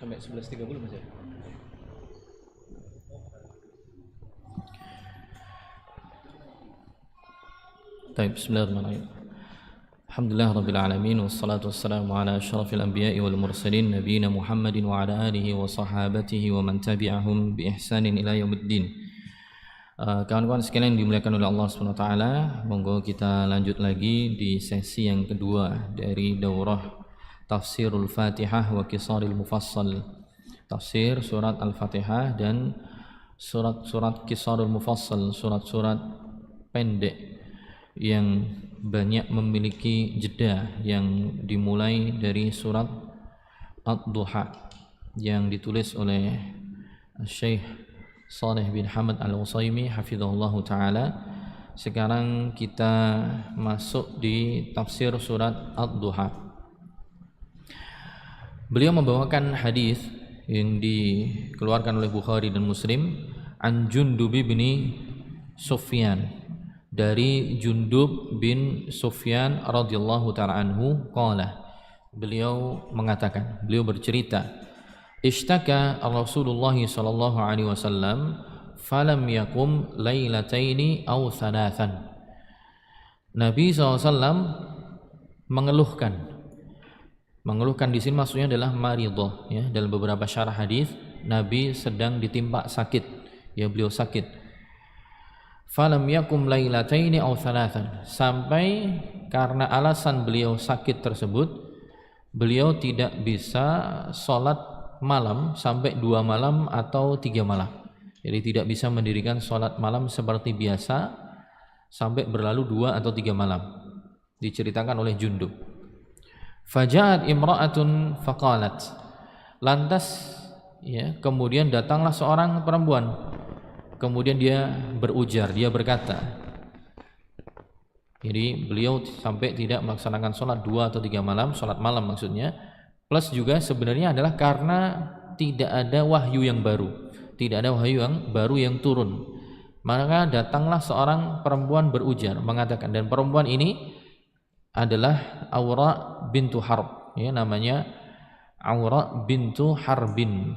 sampai 11.30 Mas ya. Baik, bismillahirrahmanirrahim. Alhamdulillah rabbil alamin wassalatu wassalamu ala asyrafil anbiya'i wal mursalin nabiyina Muhammadin wa ala alihi wa sahabatihi wa man tabi'ahum bi ihsanin ila yaumiddin. Kawan-kawan sekalian dimuliakan oleh Allah Subhanahu wa taala, monggo kita lanjut lagi di sesi yang kedua dari daurah Tafsirul Fatihah wa Qisaril Mufassal. Tafsir surat Al-Fatihah dan surat-surat Qisarul Mufassal, surat-surat pendek yang banyak memiliki jeda, yang dimulai dari surat Ad-Duha yang ditulis oleh Syekh Shalih bin Hamad Al-Utsaimin hafizahullahu taala. Sekarang kita masuk di tafsir surat Ad-Duha. Beliau membawakan hadis yang dikeluarkan oleh Bukhari dan Muslim an Jundub bin Sufyan, dari Jundub bin Sufyan radhiyallahu ta'ala anhu qala, beliau mengatakan, beliau bercerita, ishtaka Rasulullah sallallahu alaihi wasallam falam yakum lailataini aw thalathan. Nabi SAW mengeluhkan di sini maksudnya adalah maridhah ya. Dalam beberapa syarah hadis Nabi sedang ditimpa sakit, ya beliau sakit. Falam yakum lailataini aw thalathan, sampai karena alasan beliau sakit tersebut beliau tidak bisa sholat malam sampai 2 malam atau 3 malam. Jadi tidak bisa mendirikan sholat malam seperti biasa sampai berlalu 2 atau 3 malam. Diceritakan oleh Jundub. Faja'at imra'atun faqalat, lantas ya, kemudian datanglah seorang perempuan. Kemudian dia berujar, dia berkata, jadi beliau sampai tidak melaksanakan sholat 2 atau 3 malam, sholat malam maksudnya, plus juga sebenarnya adalah karena tidak ada wahyu yang baru, tidak ada wahyu yang baru yang turun. Maka datanglah seorang perempuan berujar, mengatakan, dan perempuan ini adalah Aura bintu Harb, ya, namanya Aura bintu Harbin,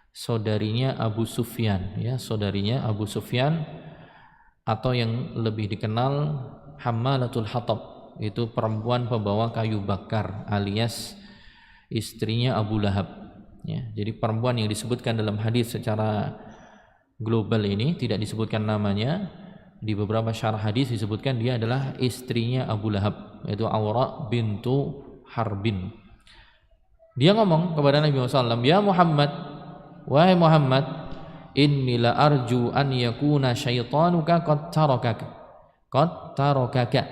saudarinya Abu Sufyan, ya, saudarinya Abu Sufyan, atau yang lebih dikenal Hammalatul Hatab, itu perempuan pembawa kayu bakar alias istrinya Abu Lahab ya. Jadi perempuan yang disebutkan dalam hadis secara global ini tidak disebutkan namanya, di beberapa syarah hadis disebutkan dia adalah istrinya Abu Lahab, yaitu Aura bintu Harbin. Dia ngomong kepada Nabi SAW, ya Muhammad, wahai Muhammad, inni la arju an yakuna syaitanuka qad tarakaka.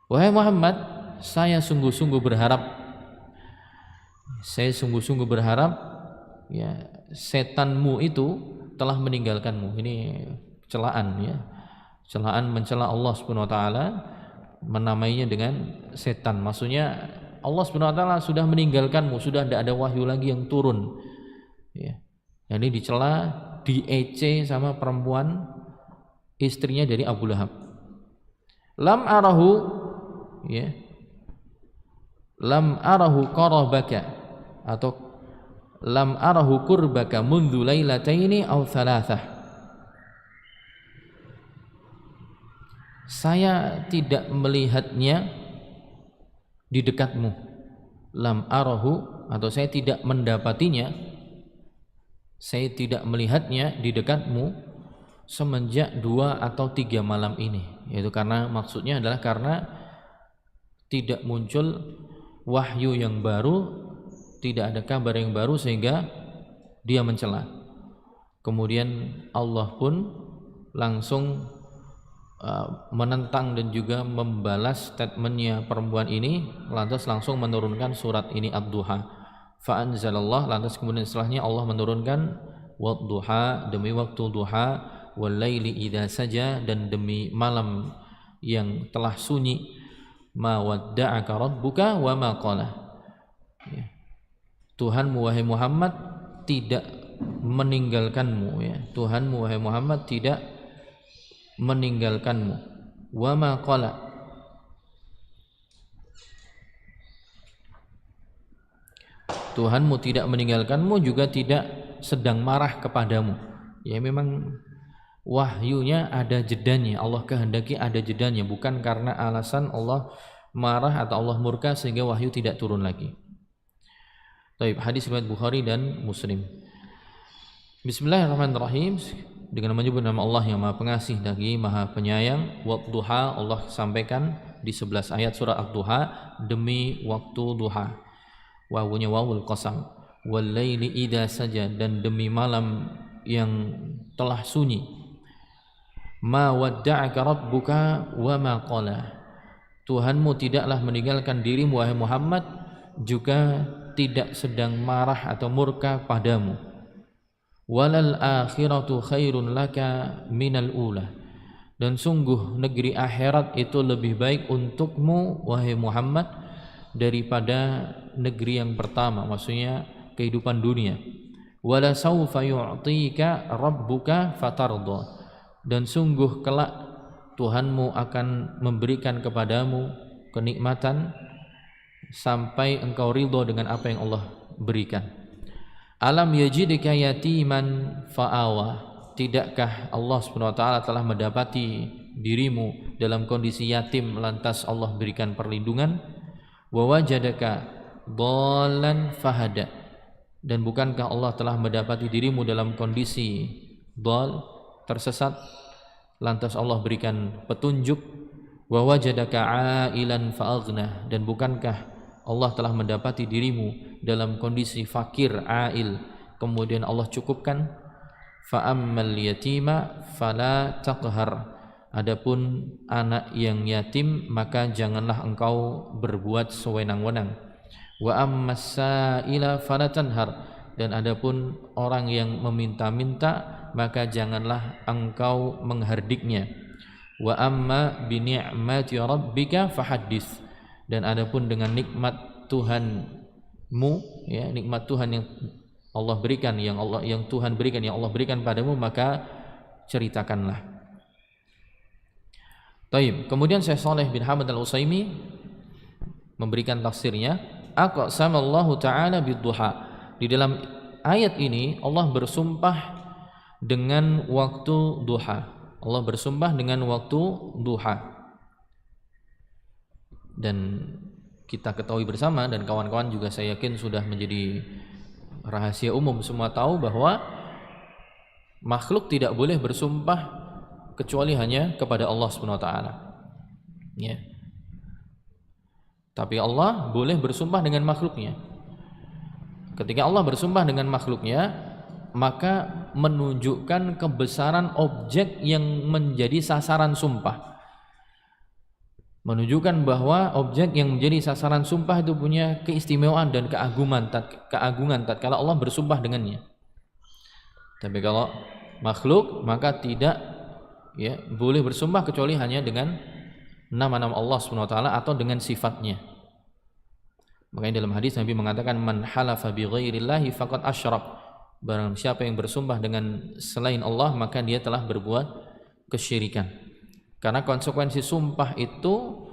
Wahai Muhammad, saya sungguh-sungguh berharap ya, setanmu itu telah meninggalkanmu. Ini celaan ya, celaan mencela Allah Subhanahu wa taala, menamainya dengan setan. Maksudnya Allah Subhanahu wa taala sudah meninggalkanmu, sudah tidak ada wahyu lagi yang turun. Ya. Jadi dicela, diece sama perempuan istrinya dari Abu Lahab. Lam arahu ya. Lam arahu qarabaka, atau lam arahu qurbaka mundu lailataini aw thalathah. Saya tidak melihatnya di dekatmu. Lam arahu, atau saya tidak mendapatinya, saya tidak melihatnya di dekatmu semenjak 2 atau 3 malam ini. Yaitu karena maksudnya adalah karena tidak muncul wahyu yang baru, tidak ada kabar yang baru sehingga dia mencela. Kemudian Allah pun langsung menentang dan juga membalas statementnya perempuan ini, lantas langsung menurunkan surat ini Ad-Duha. Fa'anzalallah, lantas kemudian setelahnya Allah menurunkan wad-duha, demi waktu duha, wal laili idza saja, dan demi malam yang telah sunyi, ma wadda'aka rabbuka wa ma qala. Ya. Tuhanmu wahai Muhammad tidak meninggalkanmu ya. Tuhanmu wahai Muhammad tidak meninggalkanmu. Wa ma qala. Tuhanmu tidak meninggalkanmu juga tidak sedang marah kepadamu. Ya memang wahyunya ada jedanya, Allah kehendaki ada jedanya, bukan karena alasan Allah marah atau Allah murka sehingga wahyu tidak turun lagi. Baik, hadis riwayat Bukhari dan Muslim. Bismillahirrahmanirrahim. Dengan menyebut nama Allah yang Maha Pengasih lagi Maha Penyayang. Wadduha, Allah sampaikan di 11 ayat surah Ad-Duha, demi waktu duha. Wawunya wawul qasam. Wal laili idza saja, dan demi malam yang telah sunyi. Ma wadda'aka rabbuka wa ma qala. Tuhanmu tidaklah meninggalkan dirimu wahai Muhammad, juga tidak sedang marah atau murka padamu. Walal akhiratu khairun laka minal ula. Dan sungguh negeri akhirat itu lebih baik untukmu wahai Muhammad daripada negeri yang pertama, maksudnya kehidupan dunia. Wala sawfa yu'tika rabbuka fatardha. Dan sungguh kelak Tuhanmu akan memberikan kepadamu kenikmatan sampai engkau ridho dengan apa yang Allah berikan. Alam yajidka yatiman fa'awa. Tidakkah Allah SWT telah mendapati dirimu dalam kondisi yatim lantas Allah berikan perlindungan? Wa wajadaka dhallan fahada. Dan bukankah Allah telah mendapati dirimu dalam kondisi dhal, tersesat, lantas Allah berikan petunjuk? Wa wajadaka ailan fa'aghna. Dan bukankah Allah telah mendapati dirimu dalam kondisi fakir, ail, kemudian Allah cukupkan? Fa'ammal yatima fala taqhar. Adapun anak yang yatim maka janganlah engkau berbuat sewenang-wenang. Wa ammas sa'ila fala tanhar. Dan adapun orang yang meminta-minta maka janganlah engkau menghardiknya. Wa amma bi ni'mati rabbika fahaddits. Dan adapun dengan nikmat Tuhanmu, ya, nikmat Tuhan yang Allah berikan, yang Tuhan berikan, yang Allah berikan padamu, maka ceritakanlah. Taib. Kemudian Syekh Shalih bin Hamad Al-Utsaimin memberikan tafsirnya, aqsamallahu ta'ala bid-duha. Di dalam ayat ini Allah bersumpah dengan waktu duha. Allah bersumpah dengan waktu duha. Dan kita ketahui bersama, dan kawan-kawan juga saya yakin sudah menjadi rahasia umum, semua tahu bahwa makhluk tidak boleh bersumpah kecuali hanya kepada Allah SWT. Ya. Tapi Allah boleh bersumpah dengan makhluknya. Ketika Allah bersumpah dengan makhluknya, maka menunjukkan kebesaran objek yang menjadi sasaran sumpah. Menunjukkan bahwa objek yang menjadi sasaran sumpah itu punya keistimewaan dan keagungan tatkala Allah bersumpah dengannya. Tapi kalau makhluk maka tidak, ya, boleh bersumpah kecuali hanya dengan nama-nama Allah SWT atau dengan sifatnya. Makanya dalam hadis Nabi mengatakan, man halafa bi ghairillahi faqad asyrak. Barang siapa yang bersumpah dengan selain Allah maka dia telah berbuat kesyirikan. Karena konsekuensi sumpah itu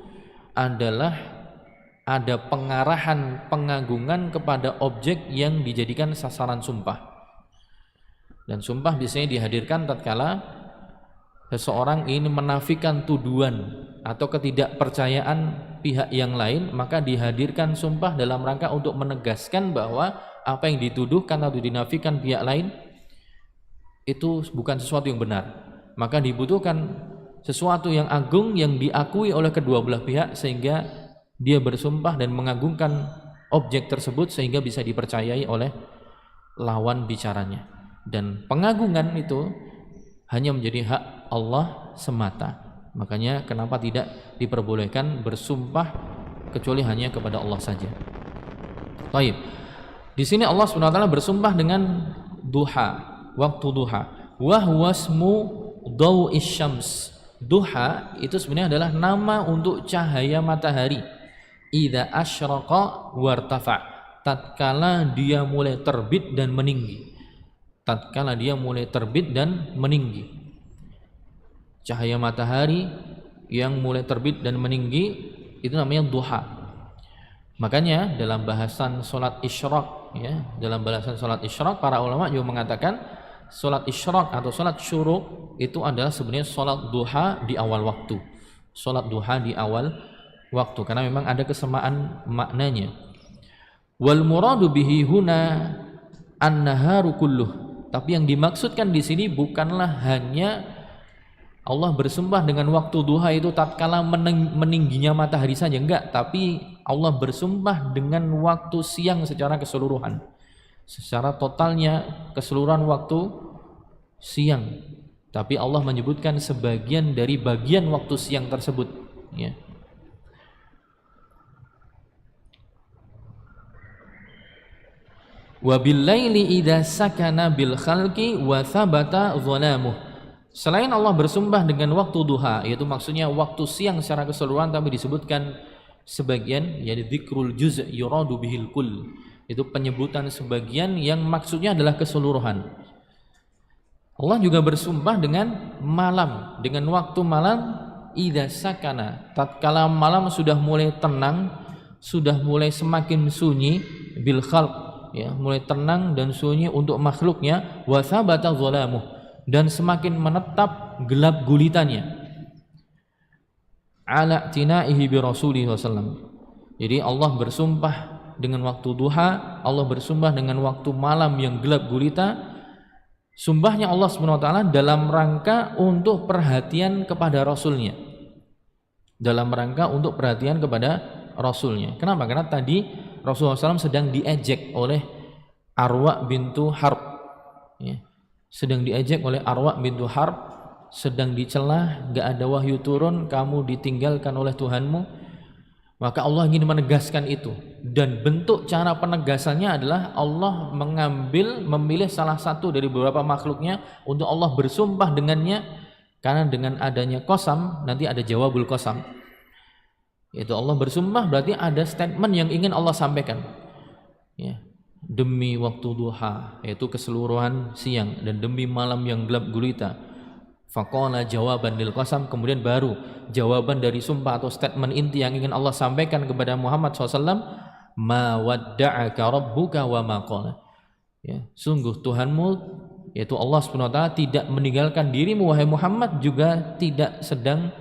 adalah ada pengarahan pengagungan kepada objek yang dijadikan sasaran sumpah. Dan sumpah biasanya dihadirkan tatkala seseorang ingin menafikan tuduhan atau ketidakpercayaan pihak yang lain, maka dihadirkan sumpah dalam rangka untuk menegaskan bahwa apa yang dituduhkan atau dinafikan pihak lain itu bukan sesuatu yang benar. Maka dibutuhkan sesuatu yang agung yang diakui oleh kedua belah pihak sehingga dia bersumpah dan mengagungkan objek tersebut sehingga bisa dipercayai oleh lawan bicaranya. Dan pengagungan itu hanya menjadi hak Allah semata. Makanya kenapa tidak diperbolehkan bersumpah kecuali hanya kepada Allah saja. Baik. Di sini Allah SWT bersumpah dengan duha, waktu duha. Wa huwa ismu dhau'is syams. Duha itu sebenarnya adalah nama untuk cahaya matahari. Idza asyraqa wartafa. Tatkala dia mulai terbit dan meninggi. Tatkala dia mulai terbit dan meninggi. Cahaya matahari yang mulai terbit dan meninggi itu namanya duha. Makanya dalam bahasan salat isyraq ya, dalam balasan salat isyraq para ulama juga mengatakan salat isyraq atau salat syuruq itu adalah sebenarnya salat duha di awal waktu. Salat duha di awal waktu karena memang ada kesamaan maknanya. Wal muradu bihi huna an-naharu kulluh. Tapi yang dimaksudkan di sini bukanlah hanya Allah bersumpah dengan waktu duha itu tatkala meningginya matahari saja, enggak, tapi Allah bersumpah dengan waktu siang secara keseluruhan. Secara totalnya keseluruhan waktu siang. Tapi Allah menyebutkan sebagian dari bagian waktu siang tersebut, ya. Wa bil laili idza sakana bil khalqi wa thabata dhalamuh. Selain Allah bersumpah dengan waktu duha, yaitu maksudnya waktu siang secara keseluruhan, tapi disebutkan sebagian, yaitu dzikrul juz' yuradu bihil kull. Itu penyebutan sebagian yang maksudnya adalah keseluruhan. Allah juga bersumpah dengan malam, dengan waktu malam idza sakana, tatkala malam sudah mulai tenang, sudah mulai semakin sunyi bil khalq, ya, mulai tenang dan sunyi untuk makhluknya, wa thabata dhalamuh, dan semakin menetap gelap gulitannya ala tinaihi bi rasulih sallallahu. Jadi Allah bersumpah dengan waktu duha, Allah bersumpah dengan waktu malam yang gelap gulita. Sumpahnya Allah Subhanahu wa taala dalam rangka untuk perhatian kepada rasulnya. Dalam rangka untuk perhatian kepada rasulnya. Kenapa? Karena tadi Rasulullah SAW sedang diejek oleh Arwa bintu Harb, ya. Sedang diejek oleh Arwa bintu Harb, sedang dicela, gak ada wahyu turun, kamu ditinggalkan oleh Tuhanmu. Maka Allah ingin menegaskan itu, dan bentuk cara penegasannya adalah Allah memilih salah satu dari beberapa makhluknya untuk Allah bersumpah dengannya, karena dengan adanya qasam nanti ada jawabul qasam. Itu Allah bersumpah berarti ada statement yang ingin Allah sampaikan, ya. Demi waktu duha, yaitu keseluruhan siang, dan demi malam yang gelap gulita. Faqala jawaban lil qasam, kemudian baru jawaban dari sumpah atau statement inti yang ingin Allah sampaikan kepada Muhammad SAW. Ma wadda'aka rabbuka wa ma qala. Ya, sungguh Tuhanmu, yaitu Allah SWT, tidak meninggalkan dirimu wahai Muhammad, juga tidak sedang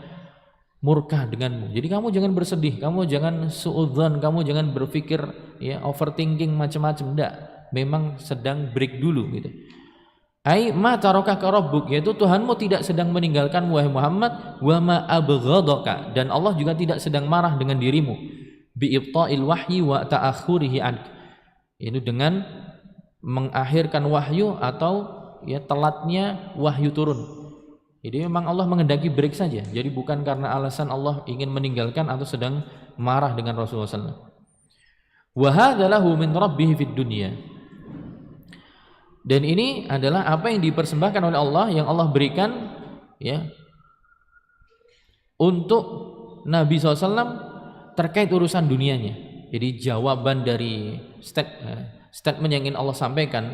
murka denganmu. Jadi kamu jangan bersedih, kamu jangan suudzon, kamu jangan berpikir, ya, overthinking macam-macam. Enggak, memang sedang break dulu gitu. Ai ma tarakaka rabbuk, yaitu Tuhanmu tidak sedang meninggalkan wahai Muhammad, wa ma abghadaka, dan Allah juga tidak sedang marah dengan dirimu, bi ibta'il wahyi wa ta'akhurihi ank, itu dengan mengakhirkan wahyu atau, ya, telatnya wahyu turun. Jadi memang Allah menghendaki break saja. Jadi bukan karena alasan Allah ingin meninggalkan atau sedang marah dengan Rasulullah SAW. Wa hadza lahu min rabbih fid dunya. Dan ini adalah apa yang dipersembahkan oleh Allah, yang Allah berikan, ya, untuk Nabi SAW terkait urusan dunianya. Jadi jawaban dari statement yang ingin Allah sampaikan,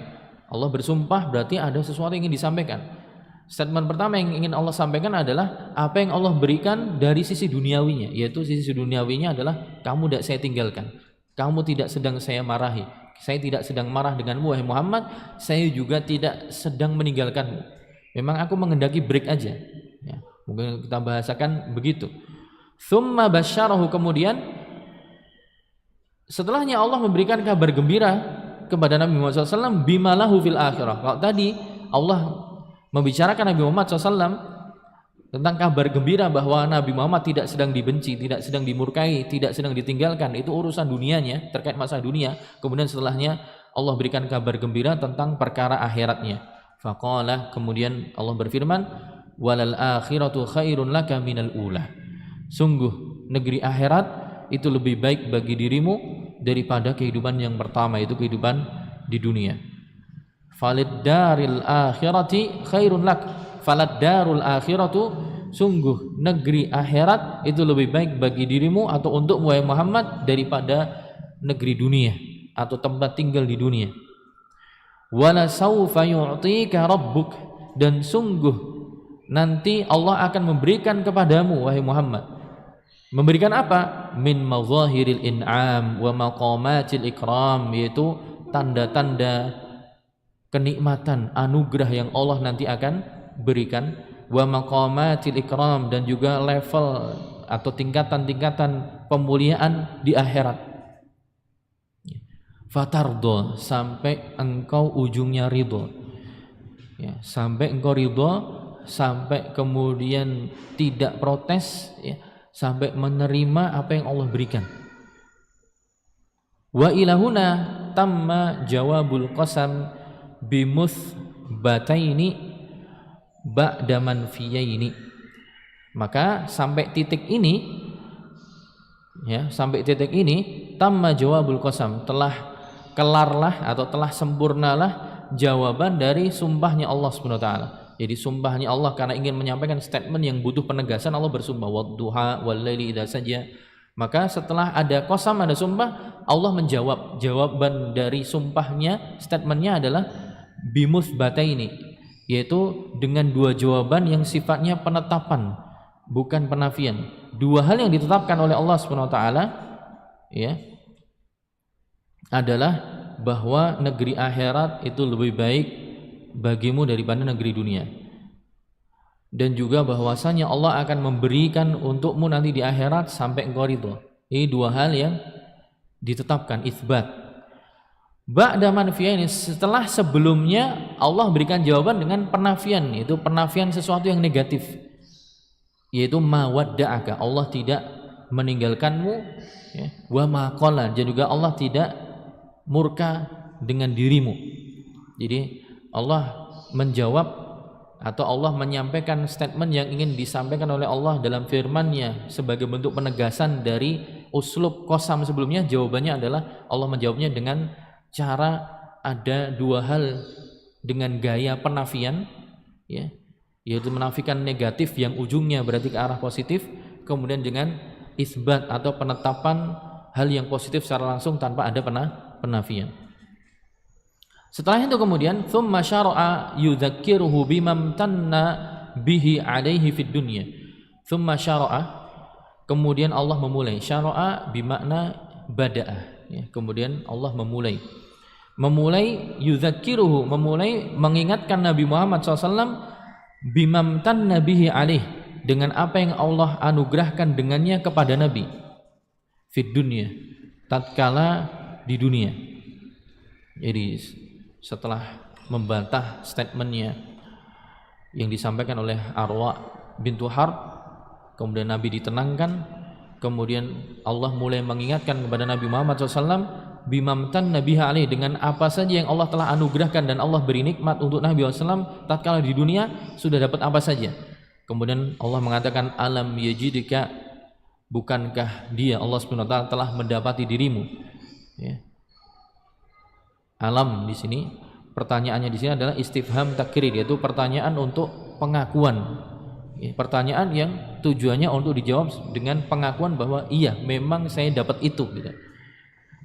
Allah bersumpah berarti ada sesuatu yang ingin disampaikan. Statement pertama yang ingin Allah sampaikan adalah apa yang Allah berikan dari sisi duniawinya, yaitu sisi duniawinya adalah kamu tidak saya tinggalkan, kamu tidak sedang saya marahi, saya tidak sedang marah denganmu wahai Muhammad, saya juga tidak sedang meninggalkanmu. Memang aku menghendaki break aja, ya, mungkin kita bahasakan begitu. Tsumma basyarahu, kemudian setelahnya Allah memberikan kabar gembira kepada Nabi Muhammad SAW bima lahu fil akhirah. Kalau tadi Allah membicarakan Nabi Muhammad SAW tentang kabar gembira bahwa Nabi Muhammad tidak sedang dibenci, tidak sedang dimurkai, tidak sedang ditinggalkan, itu urusan dunianya, terkait masa dunia. Kemudian setelahnya Allah berikan kabar gembira tentang perkara akhiratnya. Faqala, kemudian Allah berfirman, walal akhiratu khairun laka minal ula. Sungguh negeri akhirat itu lebih baik bagi dirimu daripada kehidupan yang pertama, itu kehidupan di dunia. Falid daril akhirati khairun lak. Falad darul akhiratu, sungguh negeri akhirat itu lebih baik bagi dirimu atau untuk wahai Muhammad daripada negeri dunia atau tempat tinggal di dunia. Wala saufa yu'tika rabbuk, dan sungguh nanti Allah akan memberikan kepadamu wahai Muhammad. Memberikan apa? Min mazahiril in'am wa maqamatil ikram, yaitu tanda-tanda kenikmatan, anugerah yang Allah nanti akan berikan, wa maqamatil ikram, dan juga level atau tingkatan-tingkatan pemuliaan di akhirat. Fatardo, sampai engkau ujungnya ridho, ya, sampai engkau ridho, sampai kemudian tidak protes, ya, sampai menerima apa yang Allah berikan. Wa ilahuna tamma jawabul qasam bimuthbataini ba'da manfiyaini. Maka sampai titik ini, ya, sampai titik ini tamma jawabul qasam, telah kelarlah atau telah sempurnalah jawaban dari sumpahnya Allah Subhanahu wa taala. Jadi sumpahnya Allah karena ingin menyampaikan statement yang butuh penegasan, Allah bersumpah wadduha wal-laili idza saja. Maka setelah ada qasam, ada sumpah, Allah menjawab. Jawaban dari sumpahnya, statementnya adalah bimuthbataini, yaitu dengan dua jawaban yang sifatnya penetapan, bukan penafian. Dua hal yang ditetapkan oleh Allah Subhanahu wa taala, ya, adalah bahwa negeri akhirat itu lebih baik bagimu daripada negeri dunia, dan juga bahwasanya Allah akan memberikan untukmu nanti di akhirat sampai engkau ridho. Ini dua hal yang ditetapkan, itsbat. Ba'da manfiyaini, setelah sebelumnya Allah berikan jawaban dengan penafian, yaitu penafian sesuatu yang negatif, yaitu ma wadda'aka, Allah tidak meninggalkanmu, ya, wa ma qala, dan juga Allah tidak murka dengan dirimu. Jadi Allah menjawab atau Allah menyampaikan statement yang ingin disampaikan oleh Allah dalam firman-Nya sebagai bentuk penegasan dari uslub qasam sebelumnya. Jawabannya adalah Allah menjawabnya dengan cara ada dua hal dengan gaya penafian, ya, yaitu menafikan negatif yang ujungnya berarti ke arah positif, kemudian dengan isbat atau penetapan hal yang positif secara langsung tanpa ada penafian. Setelah itu kemudian thumma syara'a yudzakiruhu bimamtanna bihi alaihi fid dunya. Thumma syara'a, kemudian Allah memulai. Syara'a bimakna bada'a, ya, kemudian Allah memulai yudzakiruhu, memulai mengingatkan Nabi Muhammad SAW bimamtanna bihi alaih, dengan apa yang Allah anugerahkan dengannya kepada Nabi fid dunya, tatkala di dunia. Jadi setelah membantah statementnya yang disampaikan oleh Arwa bintu Harb, kemudian Nabi ditenangkan, kemudian Allah mulai mengingatkan kepada Nabi Muhammad SAW bimamtan nabiha alaih, dengan apa saja yang Allah telah anugerahkan dan Allah beri nikmat untuk Nabi SAW tatkala di dunia, sudah dapat apa saja. Kemudian Allah mengatakan alam yajidika, bukankah dia Allah SWT telah mendapati dirimu, ya. Alam di sini, pertanyaannya di sini adalah istifham takrir, yaitu pertanyaan untuk pengakuan, ya, pertanyaan yang tujuannya untuk dijawab dengan pengakuan bahwa iya memang saya dapat itu, gitu.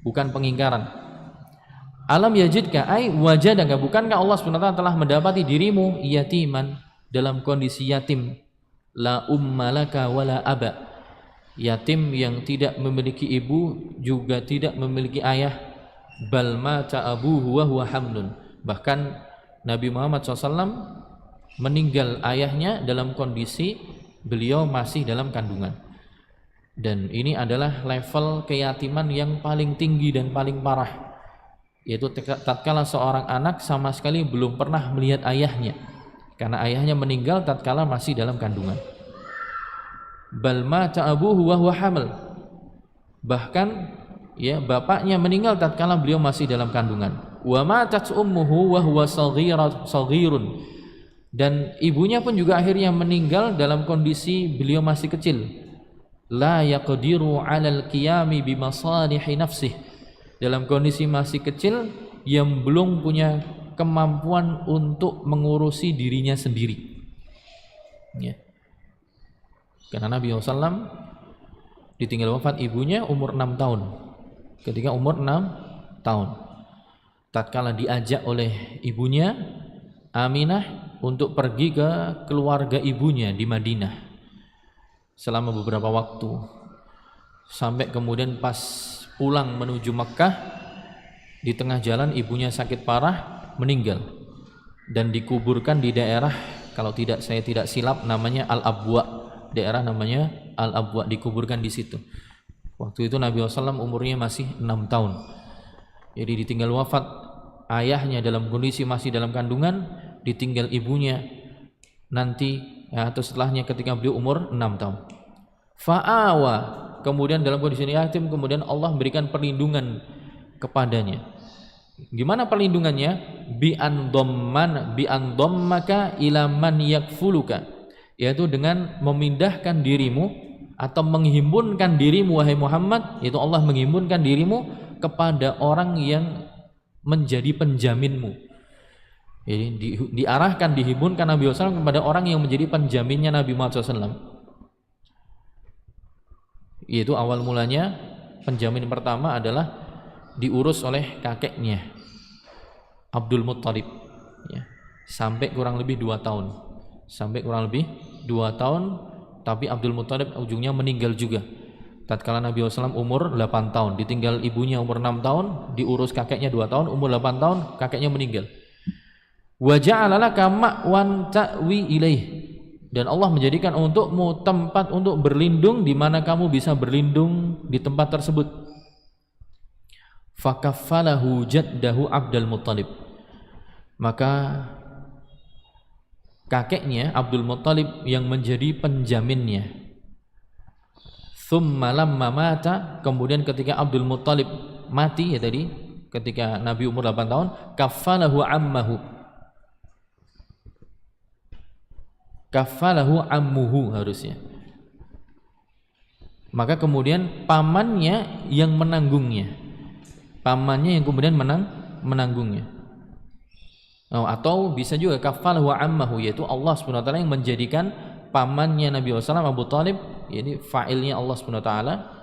Bukan pengingkaran. Alam yajidka ai wajadaka, bukankah Allah SWT telah mendapati dirimu yatiman, dalam kondisi yatim, la ummalaka wala aba, yatim yang tidak memiliki ibu juga tidak memiliki ayah, bal mata abuhu wa huwa hamlun, bahkan Nabi Muhammad SAW meninggal ayahnya dalam kondisi beliau masih dalam kandungan. Dan ini adalah level keyatiman yang paling tinggi dan paling parah, yaitu tatkala seorang anak sama sekali belum pernah melihat ayahnya karena ayahnya meninggal tatkala masih dalam kandungan. Bal mata abuhu wa huwa hamil, bahkan, ya, bapaknya meninggal tatkala beliau masih dalam kandungan. Wa matat ummuhu wa huwa saghirun, dan ibunya pun juga akhirnya meninggal dalam kondisi beliau masih kecil. La yaqdiru 'alal qiyami bimasalihi nafsih, dalam kondisi masih kecil yang belum punya kemampuan untuk mengurusi dirinya sendiri, ya. Karena Nabi SAW ditinggal wafat ibunya umur 6 tahun. Ketika umur 6 tahun, tatkala diajak oleh ibunya Aminah untuk pergi ke keluarga ibunya di Madinah selama beberapa waktu, sampai kemudian pas pulang menuju Mekkah, Di tengah jalan ibunya sakit parah, meninggal dan dikuburkan di daerah, kalau saya tidak silap namanya Al-Abwa, daerah namanya Al-Abwa, dikuburkan di situ. Waktu itu Nabi SAW umurnya masih 6 tahun. Jadi ditinggal wafat ayahnya dalam kondisi masih dalam kandungan, ditinggal ibunya nanti atau setelahnya ketika beliau umur 6 tahun. Fa'awa, kemudian dalam kondisi yatim, kemudian Allah memberikan perlindungan kepadanya. Gimana perlindungannya? Bi andammaka ila man yakfuluka, yaitu dengan memindahkan dirimu atau menghimpunkan dirimu wahai Muhammad, yaitu Allah menghimpunkan dirimu kepada orang yang menjadi penjaminmu. Jadi dihimpunkan Nabi SAW kepada orang yang menjadi penjaminnya Nabi Muhammad SAW. Yaitu awal mulanya penjamin pertama adalah diurus oleh kakeknya Abdul Muttalib, ya, sampai kurang lebih 2 tahun. Tapi Abdul Muttalib ujungnya meninggal juga. Tatkala Nabi SAW umur 8 tahun, ditinggal ibunya umur 6 tahun, diurus kakeknya 2 tahun, umur 8 tahun kakeknya meninggal. Wa ja'ala laka ma'wan ta'wi ilaih, dan Allah menjadikan untukmu tempat untuk berlindung di mana kamu bisa berlindung di tempat tersebut. Fakaffalahu jaddahu Abdul Muttalib, maka kakeknya Abdul Muttalib yang menjadi penjaminnya. Thumma lamma mata, kemudian ketika Abdul Muttalib mati, ya tadi ketika Nabi umur 8 tahun, kaffalahu ammuhu harusnya. Maka kemudian pamannya yang menanggungnya. Pamannya yang kemudian menanggungnya. Atau bisa juga kaffalahu ammahu, yaitu Allah SWT yang menjadikan pamannya Nabi SAW Abu Talib, jadi fa'ilnya Allah SWT,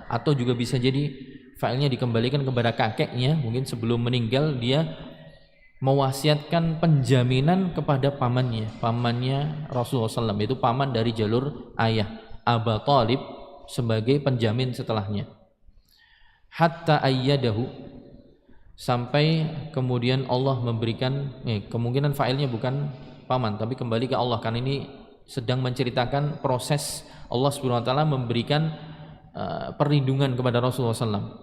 atau juga bisa jadi fa'ilnya dikembalikan kepada kakeknya, mungkin sebelum meninggal dia mewasiatkan penjaminan kepada pamannya Rasulullah SAW, yaitu paman dari jalur ayah Abu Talib sebagai penjamin setelahnya. Hatta ayyadahu, sampai kemudian Allah memberikan, kemungkinan fa'ilnya bukan paman tapi kembali ke Allah, karena ini sedang menceritakan proses Allah SWT memberikan perlindungan kepada Rasulullah SAW.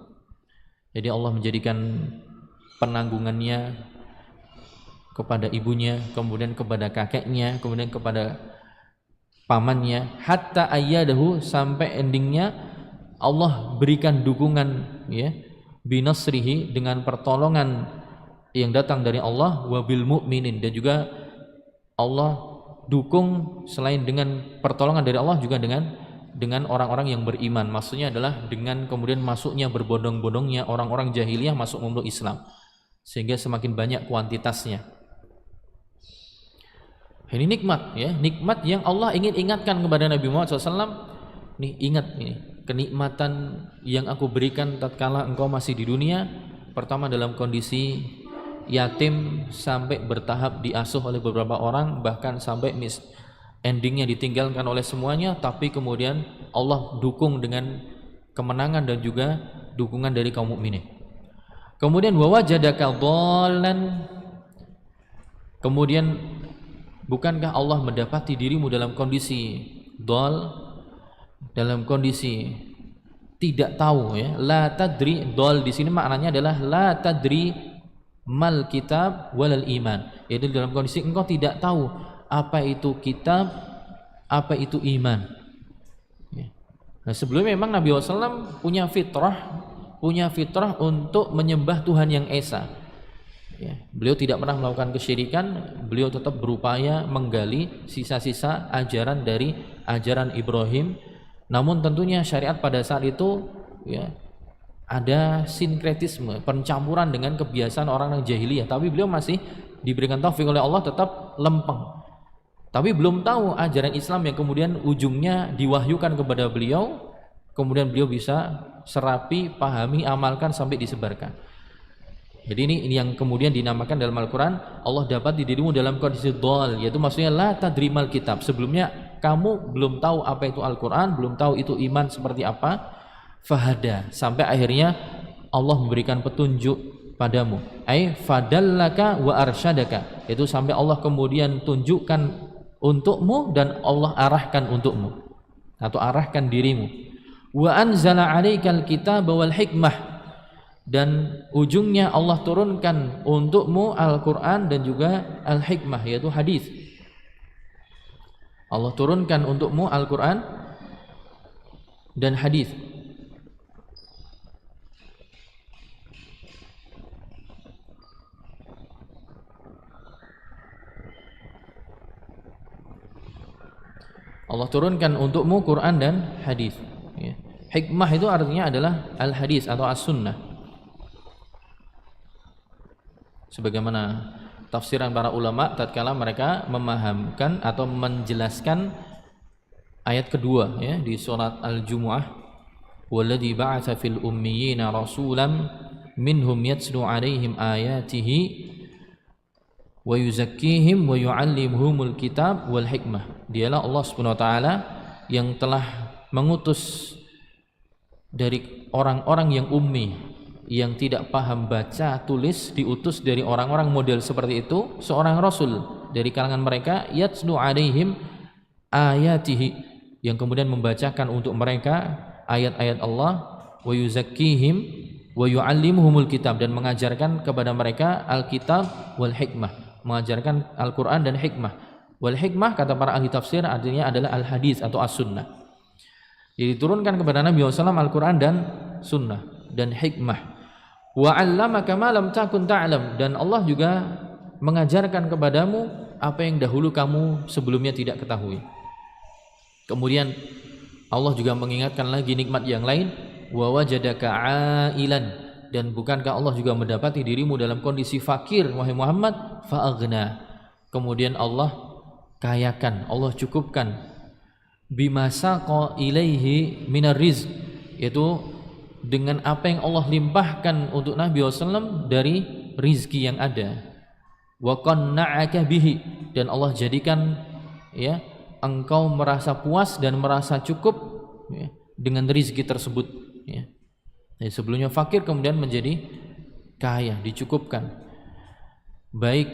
Jadi Allah menjadikan penanggungannya kepada ibunya, kemudian kepada kakeknya, kemudian kepada pamannya. Hatta ayyadahu, sampai endingnya Allah berikan dukungan, ya, binasrihi, dengan pertolongan yang datang dari Allah, wabil mu'minin, dan juga Allah dukung selain dengan pertolongan dari Allah juga dengan orang-orang yang beriman. Maksudnya adalah dengan kemudian masuknya berbondong-bondongnya orang-orang jahiliyah masuk memeluk Islam, sehingga semakin banyak kuantitasnya. Ini nikmat, ya, nikmat yang Allah ingin ingatkan kepada Nabi Muhammad SAW. Nih, ingat ini kenikmatan yang aku berikan tatkala engkau masih di dunia. Pertama dalam kondisi yatim sampai bertahap diasuh oleh beberapa orang, bahkan sampai endingnya ditinggalkan oleh semuanya, tapi kemudian Allah dukung dengan kemenangan dan juga dukungan dari kaum mukminin. Kemudian wa wajadaka dhallan, kemudian bukankah Allah mendapati dirimu dalam kondisi dhal, dalam kondisi tidak tahu, ya, la tadri. Dhal di sini maknanya adalah la tadri mal kitab walal iman, yaitu dalam kondisi engkau tidak tahu apa itu kitab, apa itu iman. Nah, sebelumnya memang Nabi SAW punya fitrah untuk menyembah Tuhan yang esa, ya. Beliau tidak pernah melakukan kesyirikan, beliau tetap berupaya menggali sisa-sisa ajaran dari ajaran Ibrahim. Namun tentunya syariat pada saat itu, ya, ada sinkretisme, pencampuran dengan kebiasaan orang jahiliyah, tapi beliau masih diberikan taufik oleh Allah tetap lempeng. Tapi belum tahu ajaran Islam yang kemudian ujungnya diwahyukan kepada beliau, kemudian beliau bisa serapi, pahami, amalkan sampai disebarkan. Jadi ini yang kemudian dinamakan dalam Al-Quran, Allah dapat di dirimu dalam kondisi dhal, yaitu maksudnya la tadrimal kitab. Sebelumnya kamu belum tahu apa itu Al-Quran, belum tahu itu iman seperti apa. Fahada, sampai akhirnya Allah memberikan petunjuk, padamu, ai fadallaka wa arsyadaka, itu sampai Allah kemudian tunjukkan untukmu dan Allah arahkan untukmu atau arahkan dirimu. Wa anzala 'alaikal kitaba wal hikmah, dan ujungnya Allah turunkan untukmu Al-Qur'an dan juga al-hikmah, yaitu hadis. Allah turunkan untukmu Al-Qur'an dan hadis. Allah turunkan untukmu Quran dan hadis. Ya. Hikmah itu artinya adalah al-hadis atau as-sunnah. Sebagaimana tafsiran para ulama tatkala mereka memahamkan atau menjelaskan ayat kedua ya di surat Al-Jumu'ah, walladzi ba'atsa fil ummiyina rasulan minhum yatslu 'alaihim ayatihi wa yuzakkihim wa yu'allimuhumul kitab wal hikmah. Dialah Allah Subhanahu wa taala yang telah mengutus dari orang-orang yang ummi, yang tidak paham baca tulis, diutus dari orang-orang model seperti itu seorang rasul dari kalangan mereka, yatslu 'alaihim ayatihi, yang kemudian membacakan untuk mereka ayat-ayat Allah, wa yuzakkihim wa yu'allimuhumul kitab, dan mengajarkan kepada mereka al-kitab wal hikmah, mengajarkan Al-Quran dan hikmah. Wal hikmah kata para ahli tafsir artinya adalah al-hadis atau as-sunnah. Jadi diturunkan kepada Nabi SAW Al-Quran dan sunnah dan hikmah. Wa 'allamaka ma lam takun ta'lam, dan Allah juga mengajarkan kepadamu apa yang dahulu kamu sebelumnya tidak ketahui. Kemudian Allah juga mengingatkan lagi nikmat yang lain, wa wajadaka 'ailan, dan bukankah Allah juga mendapati dirimu dalam kondisi fakir wahai Muhammad, fa'aghna, kemudian Allah kayakan, Allah cukupkan, bima saqa ilaihi minar rizq, yaitu dengan apa yang Allah limpahkan untuk Nabi SAW dari rizki yang ada, wa qanna'aka bihi, dan Allah jadikan ya engkau merasa puas dan merasa cukup ya, dengan rizki tersebut ya. Jadi sebelumnya fakir kemudian menjadi kaya, dicukupkan. Baik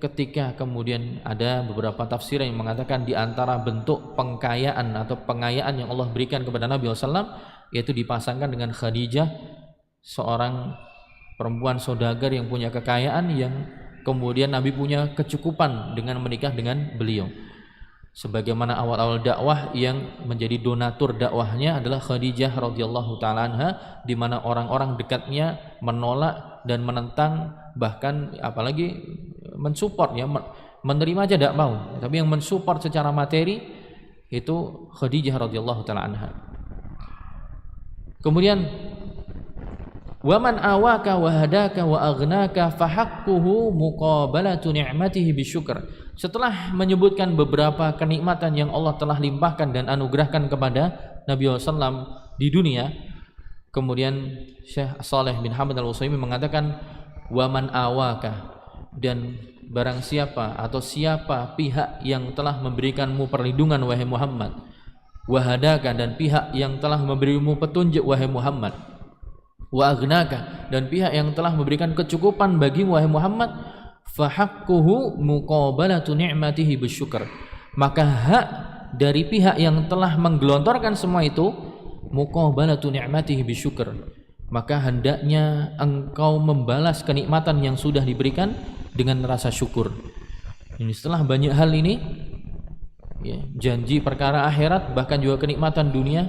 ketika kemudian ada beberapa tafsir yang mengatakan di antara bentuk pengkayaan atau pengayaan yang Allah berikan kepada Nabi SAW, yaitu dipasangkan dengan Khadijah, seorang perempuan saudagar yang punya kekayaan, yang kemudian Nabi punya kecukupan dengan menikah dengan beliau. Sebagaimana awal-awal dakwah yang menjadi donatur dakwahnya adalah Khadijah radhiyallahu taala anha, di mana orang-orang dekatnya menolak dan menentang, bahkan apalagi mensupport ya, menerima aja tidak mau, tapi yang mensupport secara materi itu Khadijah radhiyallahu taala anha. Kemudian waman awaka wa hadaka wa aghnaka fahaqquhu muqabalatu ni'matihi bisyukr. Setelah menyebutkan beberapa kenikmatan yang Allah telah limpahkan dan anugerahkan kepada Nabi SAW di dunia, kemudian Syekh Shalih bin Hamad Al-Utsaimin mengatakan waman awaka, dan barang siapa atau siapa pihak yang telah memberikanmu perlindungan wahai Muhammad, wahadaka, dan pihak yang telah memberimu petunjuk wahai Muhammad, wa aghnaka, dan pihak yang telah memberikan kecukupan bagimu wahai Muhammad, fahaqquhu muqabalatu ni'matihi bisyukr, maka hak dari pihak yang telah menggelontorkan semua itu, muqabalatu ni'matihi bisyukr, maka hendaknya engkau membalas kenikmatan yang sudah diberikan dengan rasa syukur. Ini setelah banyak hal ini ya, janji perkara akhirat, bahkan juga kenikmatan dunia,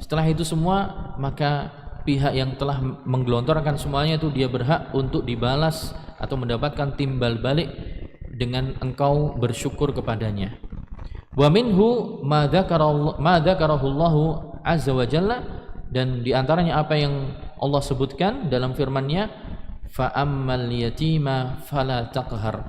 setelah itu semua maka pihak yang telah menggelontorkan semuanya itu dia berhak untuk dibalas atau mendapatkan timbal balik dengan engkau bersyukur kepadanya. Wa minhu ma dzakarahu Allah azza wa jalla, dan diantaranya apa yang Allah sebutkan dalam firman-Nya, fa ammal yatima fala taqhar.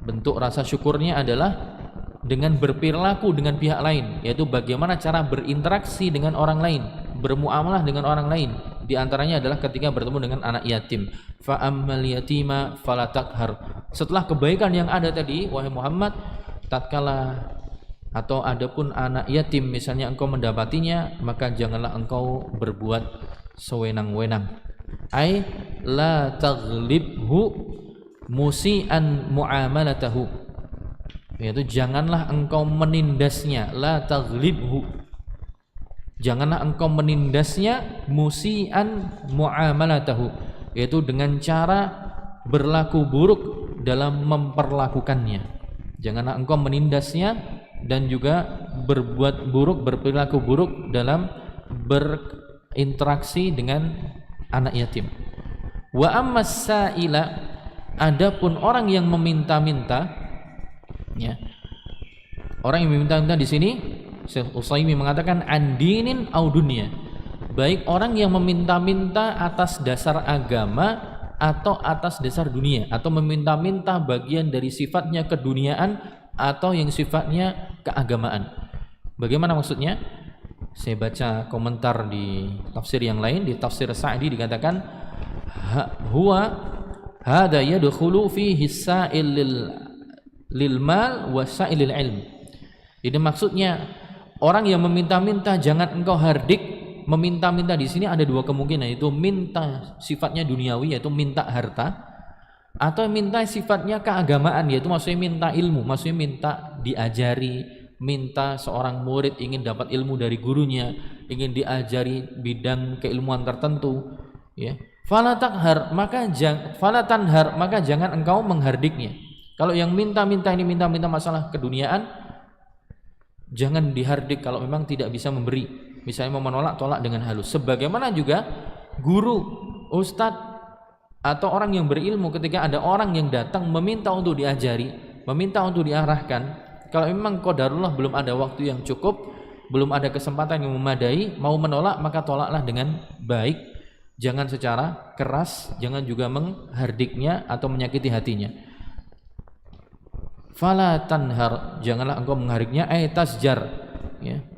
Bentuk rasa syukurnya adalah dengan berperilaku dengan pihak lain, yaitu bagaimana cara berinteraksi dengan orang lain, bermuamalah dengan orang lain. Di antaranya adalah ketika bertemu dengan anak yatim. Fa ammal yatima fala taqhar. Setelah kebaikan yang ada tadi wahai Muhammad, tatkala atau adapun anak yatim misalnya engkau mendapatinya, maka janganlah engkau berbuat sewenang-wenang. Ai la taghlibhu musian muamalatahu, yaitu janganlah engkau menindasnya, la taghlibhu, janganlah engkau menindasnya, musian muamalatahu, yaitu dengan cara berlaku buruk dalam memperlakukannya. Janganlah engkau menindasnya dan juga berbuat buruk, berperilaku buruk dalam berinteraksi dengan anak yatim. Wa ammas sa'ila, adapun orang yang meminta-minta, ya. Orang yang meminta-minta di sini Syekh Utsaimin mengatakan andinin au dunya, baik orang yang meminta-minta atas dasar agama atau atas dasar dunia, atau meminta-minta bagian dari sifatnya keduniaan atau yang sifatnya keagamaan. Bagaimana maksudnya? Saya baca komentar di tafsir yang lain, di tafsir Sa'di dikatakan huwa hada yadkhulu fihi sa'il lil mal wa sa'il lil ilm. Jadi maksudnya orang yang meminta-minta jangan engkau hardik. Meminta-minta di sini ada dua kemungkinan, yaitu minta sifatnya duniawi, yaitu minta harta, atau minta sifatnya keagamaan, yaitu maksudnya minta ilmu, maksudnya minta diajari, minta seorang murid ingin dapat ilmu dari gurunya, ingin diajari bidang keilmuan tertentu, ya. Fala tanhar, maka jangan engkau menghardiknya. Kalau yang minta-minta ini minta-minta masalah keduniaan, jangan dihardik kalau memang tidak bisa memberi. Misalnya mau menolak, tolak dengan halus. Sebagaimana juga guru, ustadz, atau orang yang berilmu, ketika ada orang yang datang meminta untuk diajari, meminta untuk diarahkan, kalau memang qadarullah belum ada waktu yang cukup, belum ada kesempatan yang memadai, mau menolak, maka tolaklah dengan baik. Jangan secara keras, jangan juga menghardiknya atau menyakiti hatinya. Fala tanhar, janganlah engkau menghardiknya, tasjar, ya.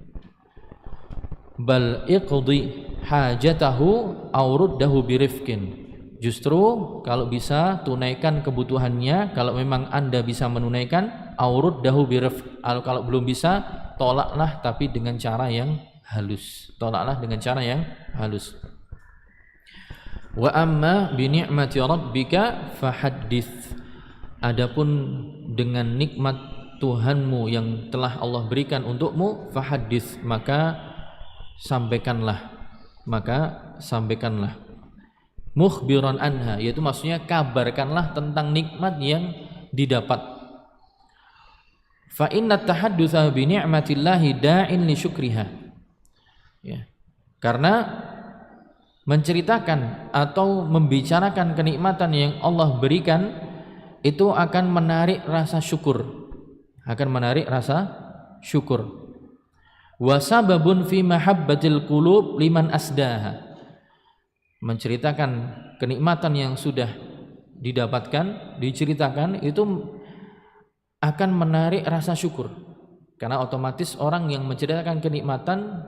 Bal iqdi hajatahu aw ruddahu birifqin. Justru kalau bisa tunaikan kebutuhannya, kalau memang Anda bisa menunaikan, aw ruddahu birifq. Kalau belum bisa, tolaklah tapi dengan cara yang halus. Tolaklah dengan cara yang halus. Wa amma bi ni'mati rabbika fahaddits. Adapun dengan nikmat Tuhanmu yang telah Allah berikan untukmu, fahaddits, maka sampaikanlah, mukhbiran anha, yaitu maksudnya kabarkanlah tentang nikmat yang didapat. Fa inna tahaddutsa bi ni'matillahi da'in li syukriha, ya. Karena menceritakan atau membicarakan kenikmatan yang Allah berikan itu akan menarik rasa syukur, wa sababun fi mahabbatil qulub liman asdaha. Menceritakan kenikmatan yang sudah didapatkan, diceritakan, itu akan menarik rasa syukur, karena otomatis orang yang menceritakan kenikmatan,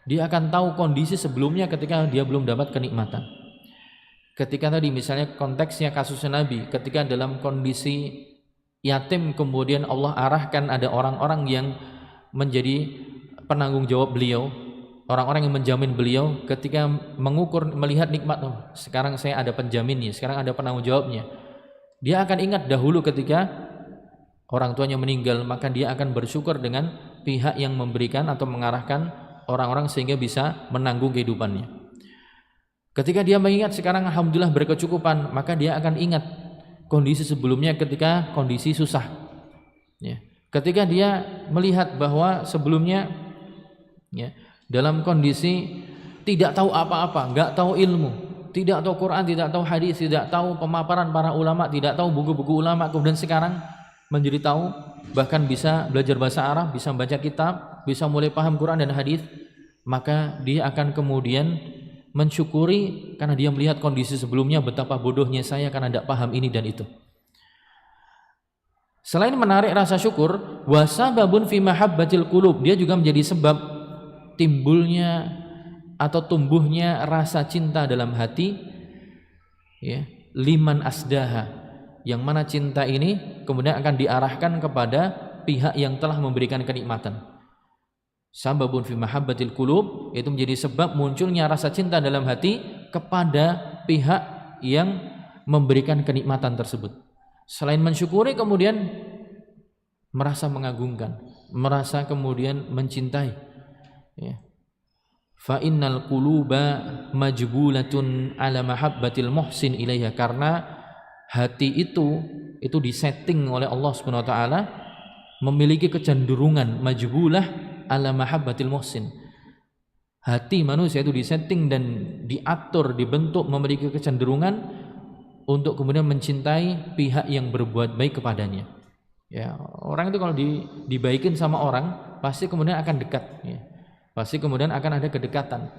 dia akan tahu kondisi sebelumnya ketika dia belum dapat kenikmatan. Ketika tadi misalnya konteksnya kasusnya Nabi, ketika dalam kondisi yatim kemudian Allah arahkan ada orang-orang yang menjadi penanggung jawab beliau, orang-orang yang menjamin beliau, ketika mengukur, melihat nikmat, oh, sekarang saya ada penjaminnya, sekarang ada penanggung jawabnya, dia akan ingat dahulu ketika orang tuanya meninggal, maka dia akan bersyukur dengan pihak yang memberikan atau mengarahkan orang-orang sehingga bisa menanggung kehidupannya. Ketika dia mengingat sekarang alhamdulillah berkecukupan, maka dia akan ingat kondisi sebelumnya ketika kondisi susah, ya. Ketika dia melihat bahwa sebelumnya, ya, dalam kondisi tidak tahu apa-apa, enggak tahu ilmu, tidak tahu Quran, tidak tahu hadis, tidak tahu pemaparan para ulama, tidak tahu buku-buku ulama, kemudian sekarang menjadi tahu, bahkan bisa belajar bahasa Arab, bisa baca kitab, bisa mulai paham Quran dan hadis, maka dia akan kemudian mensyukuri karena dia melihat kondisi sebelumnya betapa bodohnya saya karena tidak paham ini dan itu. Selain menarik rasa syukur, wasababun fi mahabbatil qulub, dia juga menjadi sebab timbulnya atau tumbuhnya rasa cinta dalam hati, ya, liman asdaha, yang mana cinta ini kemudian akan diarahkan kepada pihak yang telah memberikan kenikmatan. Sababun fi mahabbatil qulub, itu menjadi sebab munculnya rasa cinta dalam hati kepada pihak yang memberikan kenikmatan tersebut. Selain mensyukuri, kemudian merasa mengagungkan, merasa kemudian mencintai. Ya. Fa innal quluba majbulatun ala mahabbatil muhsin ilaiha, karena hati itu disetting oleh Allah Subhanahu wa taala memiliki kecenderungan majbulah ala mahabbatil muhsin. Hati manusia itu disetting dan diatur, dibentuk memiliki kecenderungan untuk kemudian mencintai pihak yang berbuat baik kepadanya. Ya, orang itu kalau dibaikin sama orang pasti kemudian akan dekat, ya. Pasti kemudian akan ada kedekatan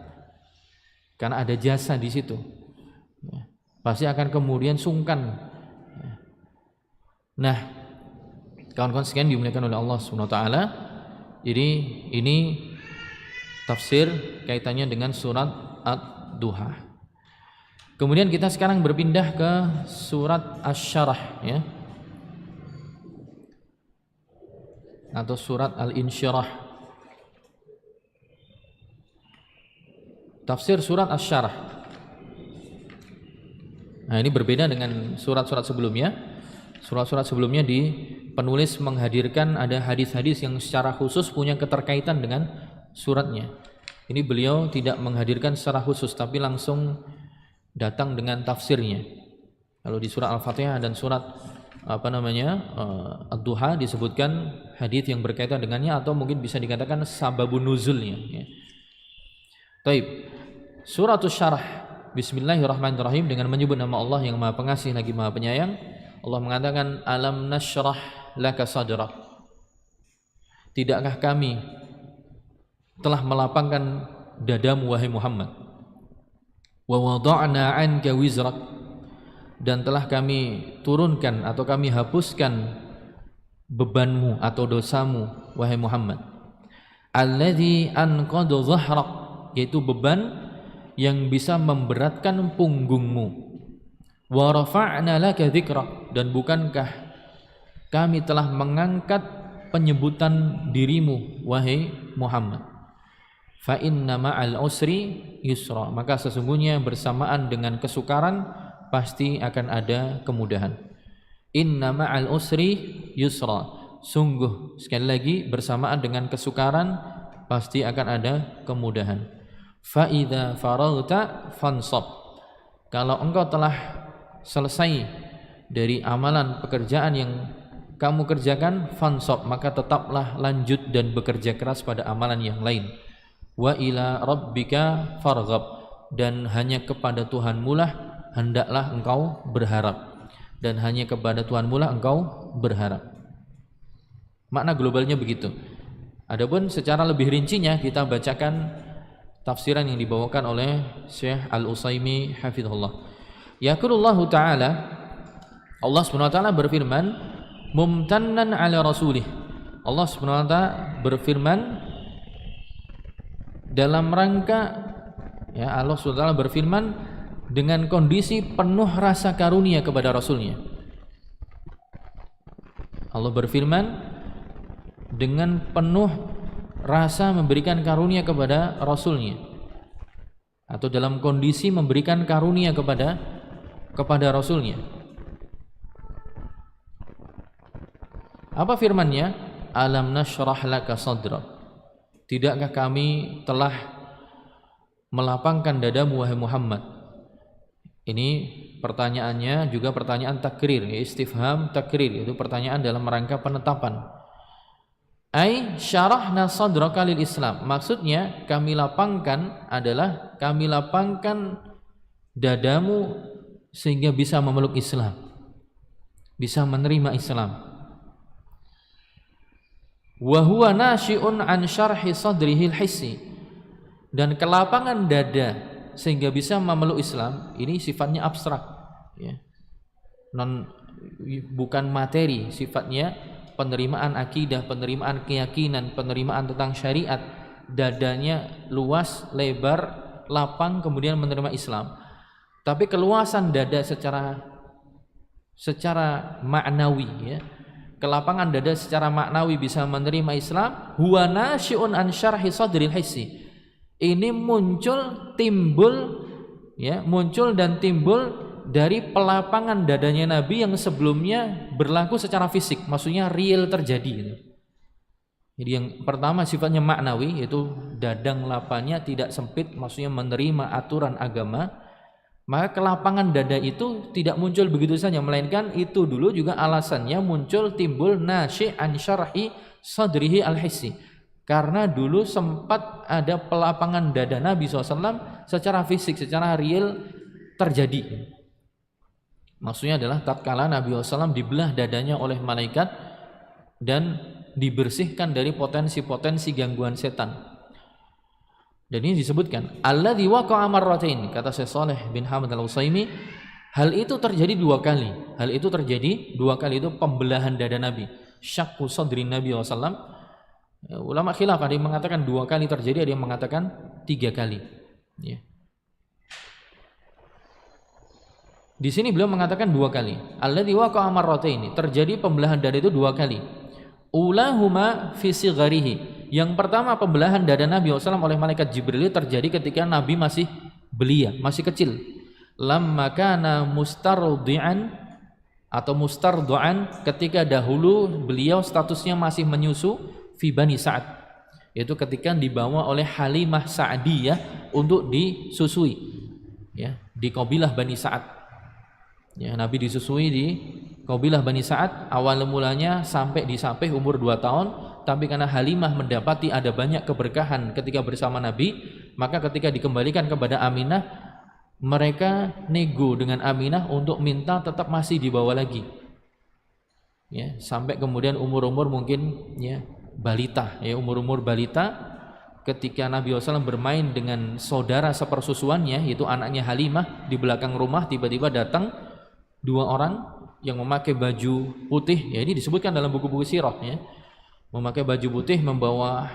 karena ada jasa di situ, ya. Pasti akan kemudian sungkan, ya. Nah, kawan-kawan sekalian dimuliakan oleh Allah Subhanahu wa taala, jadi ini tafsir kaitannya dengan surat Ad-Duha. Kemudian kita sekarang berpindah ke surat Asy-Syarah, ya, atau surat Al-Insyirah. Tafsir surat Asy-Syarah. Nah, ini berbeda dengan surat-surat sebelumnya. Surat-surat sebelumnya penulis menghadirkan ada hadis-hadis yang secara khusus punya keterkaitan dengan suratnya. Ini beliau tidak menghadirkan secara khusus, tapi langsung datang dengan tafsirnya. Kalau di surat Al-Fatihah dan surat Ad-Duha disebutkan hadis yang berkaitan dengannya, atau mungkin bisa dikatakan sababun nuzulnya, ya. Taib. Surat Asy-Syarah. Bismillahirrahmanirrahim, dengan menyebut nama Allah yang Maha Pengasih lagi Maha Penyayang. Allah mengatakan, alam nashrah laka sadrak. Tidakkah kami telah melapangkan dadamu wahai Muhammad? Wa wada'na 'anka wizrak, dan telah kami turunkan atau kami hapuskan bebanmu atau dosamu wahai Muhammad. Alladzi anqadha dhahrak, yaitu beban yang bisa memberatkan punggungmu. Wa rafa'na laka dzikrak, dan bukankah kami telah mengangkat penyebutan dirimu wahai Muhammad. Fa inna ma'al usri yusra, maka sesungguhnya bersamaan dengan kesukaran pasti akan ada kemudahan. Inna ma'al usri yusra, sungguh sekali lagi bersamaan dengan kesukaran pasti akan ada kemudahan. Fa idza faraghta fansab, kalau engkau telah selesai dari amalan pekerjaan yang kamu kerjakan, fansab, maka tetaplah lanjut dan bekerja keras pada amalan yang lain. Wa ila rabbika farghab, dan hanya kepada Tuhanmu lah hendaklah engkau berharap, dan hanya kepada Tuhanmu lah engkau berharap. Makna globalnya begitu. Adapun secara lebih rincinya kita bacakan tafsiran yang dibawakan oleh Syekh Al-Utsaimin hafizahullah. Yaqulullahu ta'ala, Allah Subhanahu wa taala berfirman, mumtannan ala rasulih. Allah Subhanahu wa taala berfirman dalam rangka, ya, Allah Subhanahu wa taala berfirman dengan kondisi penuh rasa karunia kepada Rasulnya. Allah berfirman dengan penuh rasa memberikan karunia kepada Rasulnya, atau dalam kondisi memberikan karunia kepada Rasulnya. Apa firmannya? Alam nashrah laka sadrak, tidakkah kami telah melapangkan dadamu wahai Muhammad? Ini pertanyaannya juga pertanyaan takrir, istifham takrir, itu pertanyaan dalam rangka penetapan. Ai syarahna sadraka lil Islam, maksudnya kami lapangkan adalah kami lapangkan dadamu sehingga bisa memeluk Islam, bisa menerima Islam. Wa huwa nasyi'un an syarhi sadrihil hissi, dan kelapangan dada sehingga bisa memeluk Islam ini sifatnya abstrak, ya. Bukan materi, sifatnya penerimaan akidah, penerimaan keyakinan, penerimaan tentang syariat. Dadanya luas, lebar, lapang, kemudian menerima Islam. Tapi keluasan dada secara maknawi, ya, kelapangan dada secara maknawi bisa menerima Islam, huwa nasyi'un an syarhi sadril hissi, ini muncul, timbul ya, muncul dan timbul dari pelapangan dadanya Nabi yang sebelumnya berlaku secara fisik, maksudnya real terjadi gitu. Jadi yang pertama sifatnya maknawi, yaitu dadang lapanya tidak sempit, maksudnya menerima aturan agama. Maka kelapangan dada itu tidak muncul begitu saja, melainkan itu dulu juga alasannya muncul timbul nasyi' an syarhi sadrihi al-hissi. Karena dulu sempat ada pelapangan dada Nabi SAW secara fisik, secara real terjadi. Maksudnya adalah tatkala Nabi SAW dibelah dadanya oleh malaikat dan dibersihkan dari potensi-potensi gangguan setan. Dan ini disebutkan alladzi waqa'a marratain, kata Syekh Shalih bin Hamad Al-Utsaimin, hal itu terjadi dua kali. Hal itu terjadi dua kali, itu pembelahan dada Nabi, syaqqu sadri Nabi SAW. Ulama khilaf, ada yang mengatakan dua kali terjadi, ada yang mengatakan tiga kali. Ya. Di sini beliau mengatakan dua kali. Alladzi waqa'a marratain, terjadi pembelahan dada itu dua kali. Ulahuma fi sigharihi. Yang pertama pembelahan dada Nabi SAW oleh malaikat Jibril terjadi ketika Nabi masih belia, masih kecil. Lamma kana mustardi'an atau mustardu'an, ketika dahulu beliau statusnya masih menyusu fi Bani Sa'ad, yaitu ketika dibawa oleh Halimah Sa'diyah untuk disusui, ya, di kabilah Bani Sa'ad. Ya, Nabi disusui di kabilah Bani Sa'ad. Awal mulanya sampai umur 2 tahun. Tapi karena Halimah mendapati ada banyak keberkahan ketika bersama Nabi, maka ketika dikembalikan kepada Aminah, mereka nego dengan Aminah untuk minta tetap masih dibawa lagi. Ya, sampai kemudian umur-umur mungkin ya balita, ya umur-umur balita, ketika Nabi SAW bermain dengan saudara sepersusuannya, yaitu anaknya Halimah, di belakang rumah tiba-tiba datang 2 orang yang memakai baju putih. Ya, ini disebutkan dalam buku-buku sirah, ya. Memakai baju putih, membawa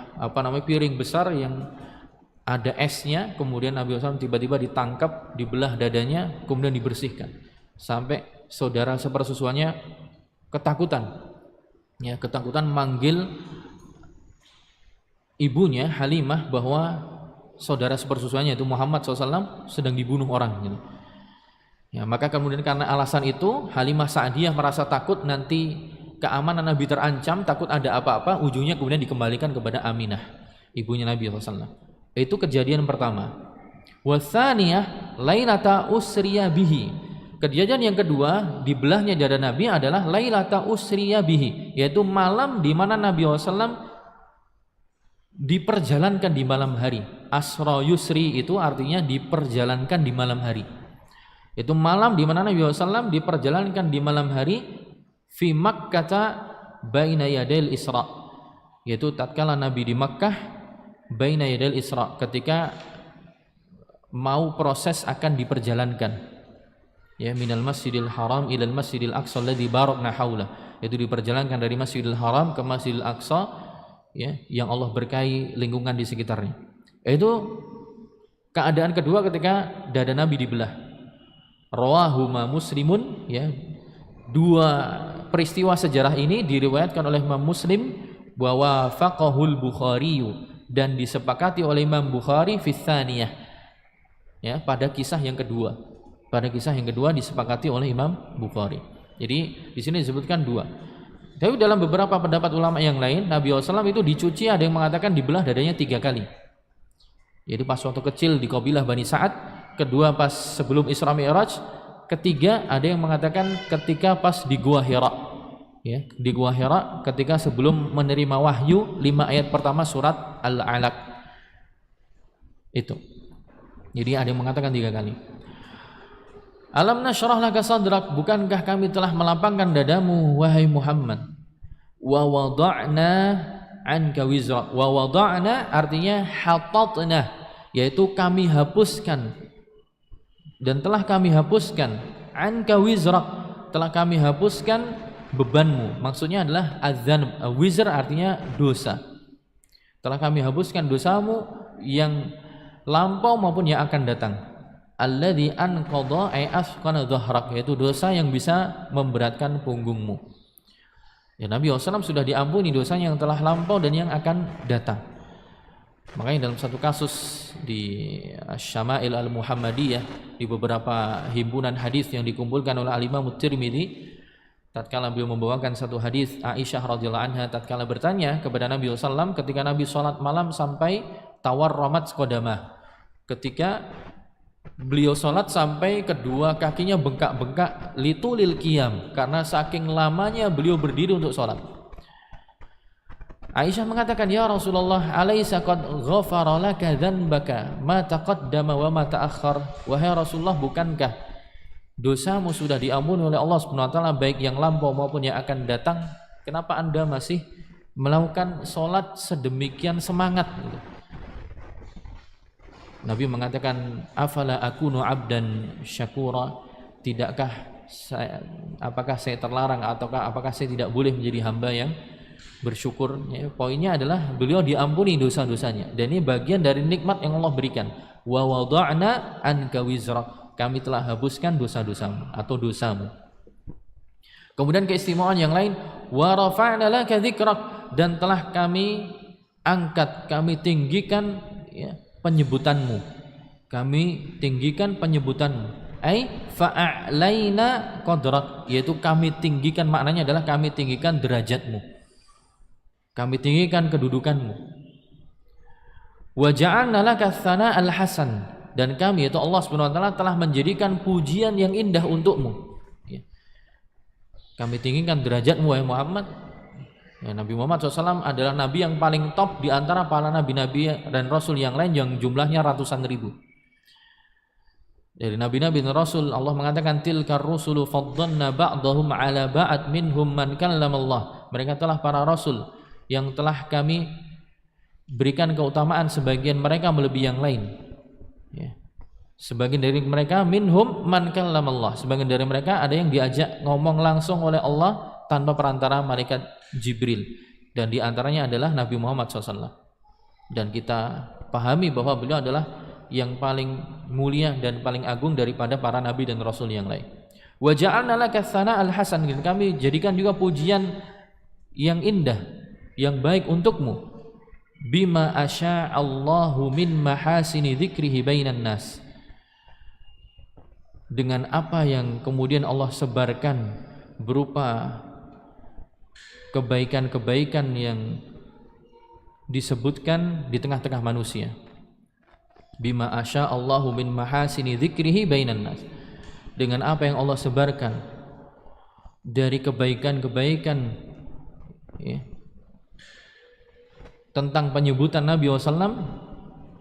piring besar yang ada esnya. Kemudian Nabi SAW tiba-tiba ditangkap, dibelah dadanya, kemudian dibersihkan. Sampai saudara sepersusuannya ketakutan, ya, ketakutan manggil ibunya Halimah bahwa saudara sepersusuannya itu Muhammad SAW sedang dibunuh orang, gitu. Ya, maka kemudian karena alasan itu Halimah Sa'diyah merasa takut nanti keamanan Nabi terancam, takut ada apa-apa, ujungnya kemudian dikembalikan kepada Aminah, ibunya Nabi SAW. Itu kejadian pertama. Watsaniyah lailata usriya bihi. Kejadian yang kedua, dibelahnya dada Nabi adalah lailata usriya bihi, yaitu malam di mana Nabi SAW diperjalankan di malam hari. Asra yusri itu artinya diperjalankan di malam hari. Itu malam di mana Nabi SAW diperjalankan di malam hari. Fi Makkah baina yadail Isra, yaitu tatkala Nabi di Makkah baina yadail Isra, ketika mau proses akan diperjalankan, ya, minal Masjidil Haram ilal Masjidil Aqsa alladzi barakna haula, yaitu diperjalankan dari Masjidil Haram ke Masjidil Aqsa, ya, yang Allah berkahi lingkungan di sekitarnya. Itu keadaan kedua ketika dada Nabi dibelah. Rawahuma Muslimun, ya. 2 peristiwa sejarah ini diriwayatkan oleh Imam Muslim bahwa faqahul Bukhari, dan disepakati oleh Imam Bukhari fi tsaniyah, ya, pada kisah yang kedua. Pada kisah yang kedua disepakati oleh Imam Bukhari. Jadi di sini disebutkan 2. Tapi dalam beberapa pendapat ulama yang lain, Nabi SAW itu dicuci, ada yang mengatakan dibelah dadanya 3 kali. Yaitu pas waktu kecil di kabilah Bani Sa'ad, kedua pas sebelum Isra Mi'raj, ketiga ada yang mengatakan ketika pas di Gua Hira, ya, di Gua Hira ketika sebelum menerima wahyu 5 ayat pertama surat Al-Alaq. Itu. Jadi ada yang mengatakan 3 kali. Alam nashrah laka sadrak, bukankah kami telah melapangkan dadamu wahai Muhammad. Wa wada'na anka wizrak. Wa wada'na artinya hatatna, yaitu kami hapuskan, dan telah kami hapuskan anka wizrak, telah kami hapuskan bebanmu. Maksudnya adalah adzan, wizr artinya dosa. Telah kami hapuskan dosamu yang lampau maupun yang akan datang. Alladzi anqadha ay asqana dhahrak, yaitu dosa yang bisa memberatkan punggungmu. Ya, Nabi SAW sudah diampuni dosanya yang telah lampau dan yang akan datang. Makanya dalam satu kasus di Syama'il al-Muhammadiyah, di beberapa himpunan hadis yang dikumpulkan oleh Al-Imam Tirmidzi, tatkala beliau membawakan satu hadis Aisyah radhiyallahu anha tatkala bertanya kepada Nabi SAW ketika Nabi sholat malam sampai tawarramat qadamah, ketika beliau sholat sampai kedua kakinya bengkak-bengkak litulil qiyam, karena saking lamanya beliau berdiri untuk sholat. Aisyah mengatakan, ya Rasulullah, alaysa qad ghafara laka dhanbaka ma taqaddama wa ma ta'akhkhar. Wahai Rasulullah, bukankah dosamu sudah diampuni oleh Allah Subhanahu wa taala, baik yang lampau maupun yang akan datang? Kenapa Anda masih melakukan sholat sedemikian semangat? Nabi mengatakan, afala akunu abdan syakura? Apakah saya terlarang ataukah apakah saya tidak boleh menjadi hamba yang bersyukur? Ya, poinnya adalah beliau diampuni dosa-dosanya, dan ini bagian dari nikmat yang Allah berikan. Wa wada'na anka wizrak, kami telah hapuskan dosa-dosamu atau dosamu. Kemudian keistimewaan yang lain, wa rafa'na laka dzikrak, dan telah kami angkat, kami tinggikan ya, penyebutanmu, kami tinggikan penyebutanmu. Ai fa'alaina qadrak, yaitu kami tinggikan, maknanya adalah kami tinggikan derajatmu, kami tinggikan kedudukanmu. Wa ja'alna laka tsana'al hasan, dan kami, yaitu Allah Subhanahu wa taala, telah menjadikan pujian yang indah untukmu. Ya. Kami tinggikan derajatmu wahai Muhammad. Ya, Nabi Muhammad SAW adalah nabi yang paling top di antara para nabi-nabi dan rasul yang lain yang jumlahnya ratusan ribu. Dari nabi-nabi dan rasul, Allah mengatakan, tilkar rusulu faddalna ba'dahum ala ba'd minhum man kallamallah. Mereka telah para rasul yang telah kami berikan keutamaan sebagian mereka melebihi yang lain. Ya. Sebagian dari mereka minhum man kallamallah, sebagian dari mereka ada yang diajak ngomong langsung oleh Allah tanpa perantara malaikat Jibril, dan di antaranya adalah Nabi Muhammad SAW. Dan kita pahami bahwa beliau adalah yang paling mulia dan paling agung daripada para nabi dan rasul yang lain. Wa ja'alna laka tsana'al hasan, kami jadikan juga pujian yang indah, yang baik untukmu. Bima asya'allahu min mahasini dzikrihi bainan nas, dengan apa yang kemudian Allah sebarkan berupa kebaikan-kebaikan yang disebutkan di tengah-tengah manusia. Bima asya'allahu min mahasini dzikrihi bainan nas, dengan apa yang Allah sebarkan dari kebaikan-kebaikan ya, tentang penyebutan Nabi SAW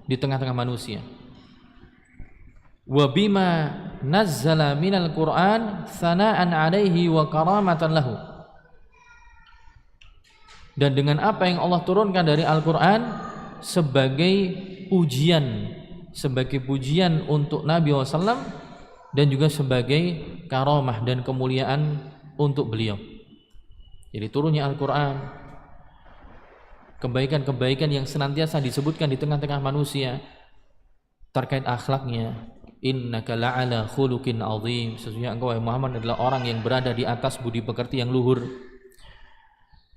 di tengah-tengah manusia. Wa bima nazzala minal Qur'an tsana'an 'alaihi wa karamatan lahu, dan dengan apa yang Allah turunkan dari Al-Quran sebagai pujian, untuk Nabi SAW, dan juga sebagai karamah dan kemuliaan untuk beliau. Jadi turunnya Al-Quran, kebaikan-kebaikan yang senantiasa disebutkan di tengah-tengah manusia terkait akhlaknya. Innaka la'ala khuluqin azim, sesungguhnya engkau wahai Muhammad adalah orang yang berada di atas budi pekerti yang luhur.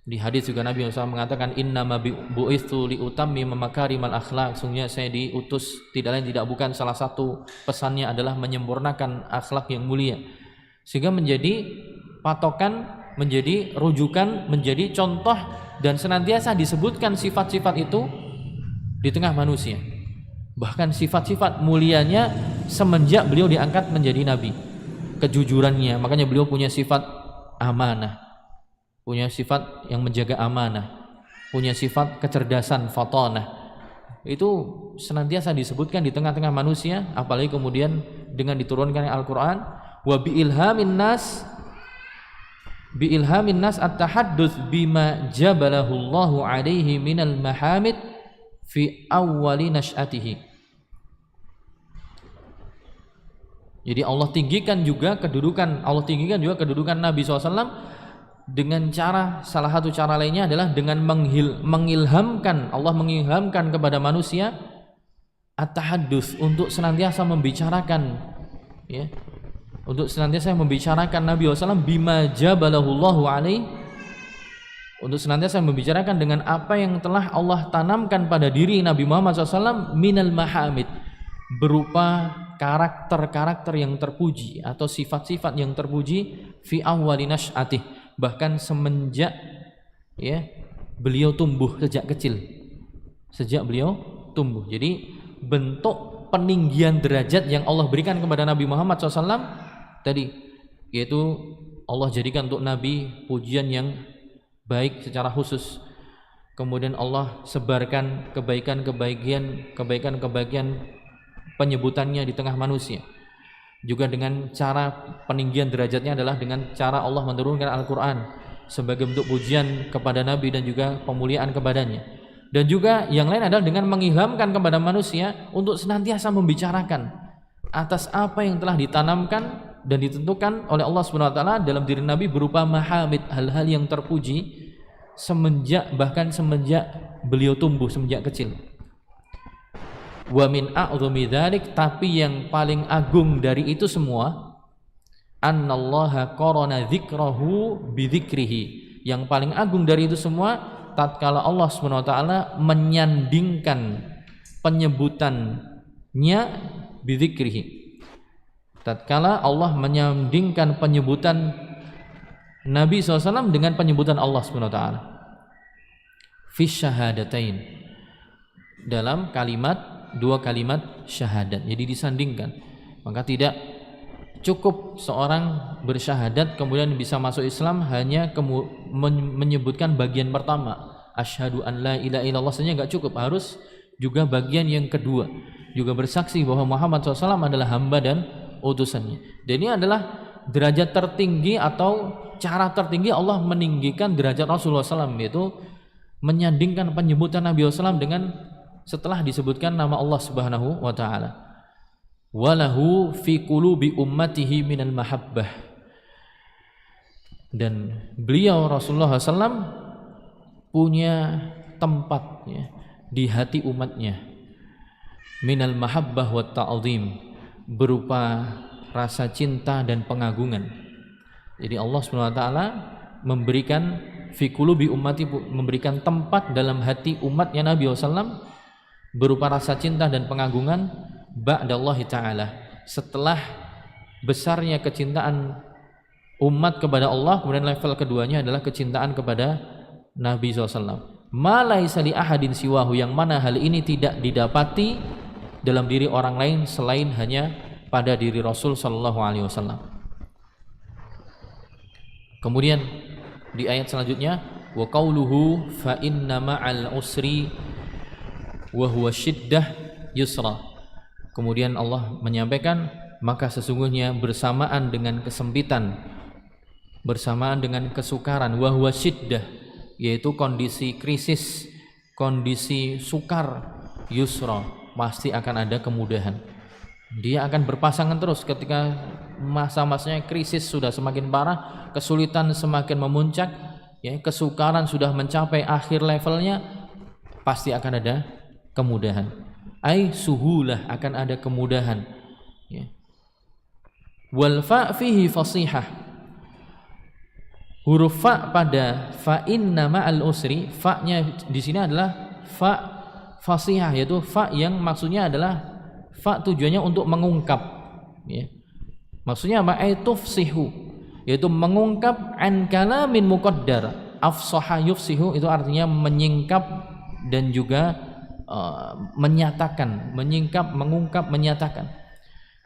Di hadis juga Nabi SAW mengatakan, innama bu'itsu liutammima makarimal akhlak, sesungguhnya saya diutus tidak lain tidak bukan, salah satu pesannya adalah menyempurnakan akhlak yang mulia, sehingga menjadi patokan, menjadi rujukan, menjadi contoh, dan senantiasa disebutkan sifat-sifat itu di tengah manusia. Bahkan sifat-sifat mulianya semenjak beliau diangkat menjadi nabi, kejujurannya, makanya beliau punya sifat amanah, punya sifat yang menjaga amanah, punya sifat kecerdasan fatanah. Itu senantiasa disebutkan di tengah-tengah manusia, apalagi kemudian dengan diturunkan Al-Quran. Wa bi ilhamin nas at-tahadduts bima jabalahu Allahu alaihi minal mahamid fi awwali nash'atihi. Jadi Allah tinggikan juga kedudukan Nabi SAW dengan cara, salah satu cara lainnya adalah dengan mengilhamkan, Allah mengilhamkan kepada manusia at-tahadduts, untuk senantiasa membicarakan ya, untuk senantiasa membicarakan Nabi SAW bima jabalahullahu alaihi, untuk senantiasa membicarakan dengan apa yang telah Allah tanamkan pada diri Nabi Muhammad SAW minal mahamid, berupa karakter-karakter yang terpuji atau sifat-sifat yang terpuji fi awwali nash'atih, bahkan semenjak ya beliau tumbuh, sejak beliau tumbuh. Jadi bentuk peninggian derajat yang Allah berikan kepada Nabi Muhammad SAW tadi, yaitu Allah jadikan untuk Nabi pujian yang baik secara khusus. Kemudian Allah sebarkan kebaikan-kebaikan penyebutannya di tengah manusia. Juga dengan cara peninggian derajatnya adalah dengan cara Allah menurunkan Al-Quran sebagai bentuk pujian kepada Nabi dan juga pemuliaan kepadanya. Dan juga yang lain adalah dengan mengilhamkan kepada manusia untuk senantiasa membicarakan atas apa yang telah ditanamkan dan ditentukan oleh Allah Subhanahu wa taala dalam diri Nabi berupa mahamid, hal-hal yang terpuji semenjak beliau tumbuh, semenjak kecil. Wa min a'dhami dzalik, tapi yang paling agung dari itu semua, annallaha qarana dzikrahu bi dzikrihi. Yang paling agung dari itu semua, tatkala Allah Subhanahu wa taala menyandingkan penyebutannya bi dzikrihi. Tatkala Allah menyandingkan penyebutan Nabi SAW dengan penyebutan Allah Subhanahu wa taala fi syahadatain, dalam dua kalimat syahadat. Jadi disandingkan. Maka tidak cukup seorang bersyahadat kemudian bisa masuk Islam hanya menyebutkan bagian pertama, asyhadu an la ilaha illallah saja enggak cukup, harus juga bagian yang kedua, juga bersaksi bahwa Muhammad SAW adalah hamba dan utusannya. Dan ini adalah derajat tertinggi atau cara tertinggi Allah meninggikan derajat Rasulullah SAW, yaitu menyandingkan penyebutan Nabi SAW dengan setelah disebutkan nama Allah Subhanahu wa taala. Walahu fi qulubi ummatihi minal mahabbah, dan beliau Rasulullah SAW punya tempat ya, di hati umatnya minal mahabbah wa ta'zim, berupa rasa cinta dan pengagungan. Jadi Allah Subhanahu wa taala memberikan fi qulubi ummati, memberikan tempat dalam hati umatnya Nabi SAW berupa rasa cinta dan pengagungan ba'dallahi ta'ala, setelah besarnya kecintaan umat kepada Allah, kemudian level keduanya adalah kecintaan kepada Nabi SAW. Ma laisa li ahadin siwahu, yang mana hal ini tidak didapati dalam diri orang lain selain hanya pada diri Rasul sallallahu alaihi wasallam. Kemudian di ayat selanjutnya, wa qauluhu fa inna ma'al usri wa huwa syiddah yusra. Kemudian Allah menyampaikan, maka sesungguhnya bersamaan dengan kesempitan, bersamaan dengan kesukaran, wa huwa syiddah, yaitu kondisi krisis, kondisi sukar, yusra, pasti akan ada kemudahan. Dia akan berpasangan terus ketika masa-masanya krisis sudah semakin parah, kesulitan semakin memuncak, ya, kesukaran sudah mencapai akhir levelnya, pasti akan ada kemudahan. Ai suhulah, akan ada kemudahan. Ya. Wal fa fihi fasihah. Huruf fa pada fa inna ma'al usri, fa-nya di sini adalah fa fasihah, yaitu fa yang maksudnya adalah fa tujuannya untuk mengungkap, ya. Maksudnya apa? Tufsihu, yaitu mengungkap an kalamin muqaddar. Afsaha yufsihu itu artinya menyingkap dan juga menyatakan, menyingkap, mengungkap, menyatakan.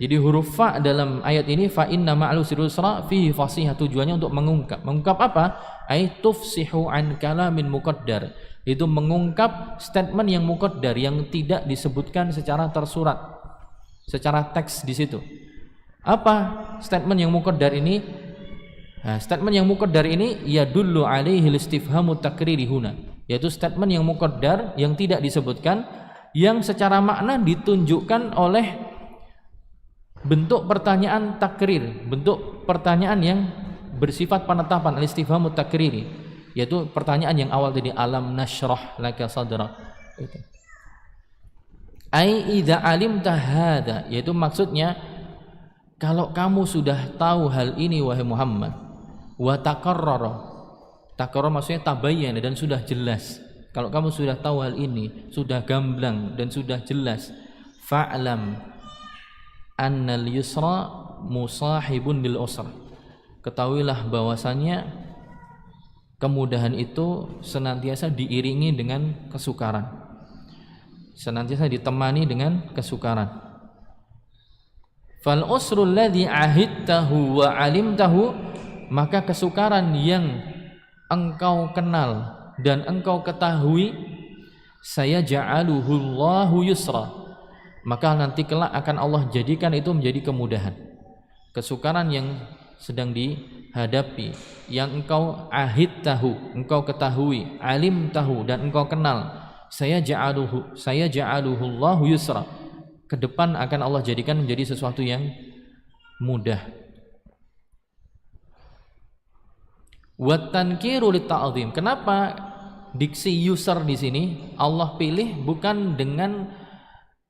Jadi huruf fa dalam ayat ini, fa inna ma'al usri yusra, fihi fasihah, tujuannya untuk mengungkap. Mengungkap apa? Ai tufsihu an kalamin muqaddar, itu mengungkap statement yang muqaddar, yang tidak disebutkan secara tersurat, secara teks di situ. Apa statement yang muqaddar ini? Nah, statement yang muqaddar ini yadullu alaihi istifhamu takriri huna, yaitu statement yang muqaddar yang tidak disebutkan, yang secara makna ditunjukkan oleh bentuk pertanyaan takrir, bentuk pertanyaan yang bersifat penetapan, al-istifhamu takriri, yaitu pertanyaan yang awal tadi, alam nashrah laka sadrak, itu. Ai idza alimta hadza, yaitu maksudnya kalau kamu sudah tahu hal ini wahai Muhammad, wa taqarrara, Takarrar maksudnya tabayyana, dan sudah jelas. Kalau kamu sudah tahu hal ini, sudah gamblang dan sudah jelas, fa'lam annal yusra musahibun lil usra. Ketahuilah bahwasanya kemudahan itu senantiasa diiringi dengan kesukaran, senantiasa ditemani dengan kesukaran. Fal usrul ladzi ahidtahu wa alimtahu, maka kesukaran yang engkau kenal dan engkau ketahui, saya ja'aluhu Allahu yusra, maka nanti kelak akan Allah jadikan itu menjadi kemudahan. Kesukaran yang sedang dihadapi, yang engkau ahidtahu, engkau ketahui, alim tahu, dan engkau kenal, saya ja'aluhu Allahu yusra, ke depan akan Allah jadikan menjadi sesuatu yang mudah. Wa tankiru lit ta'zim. Kenapa diksi yusr di sini Allah pilih bukan dengan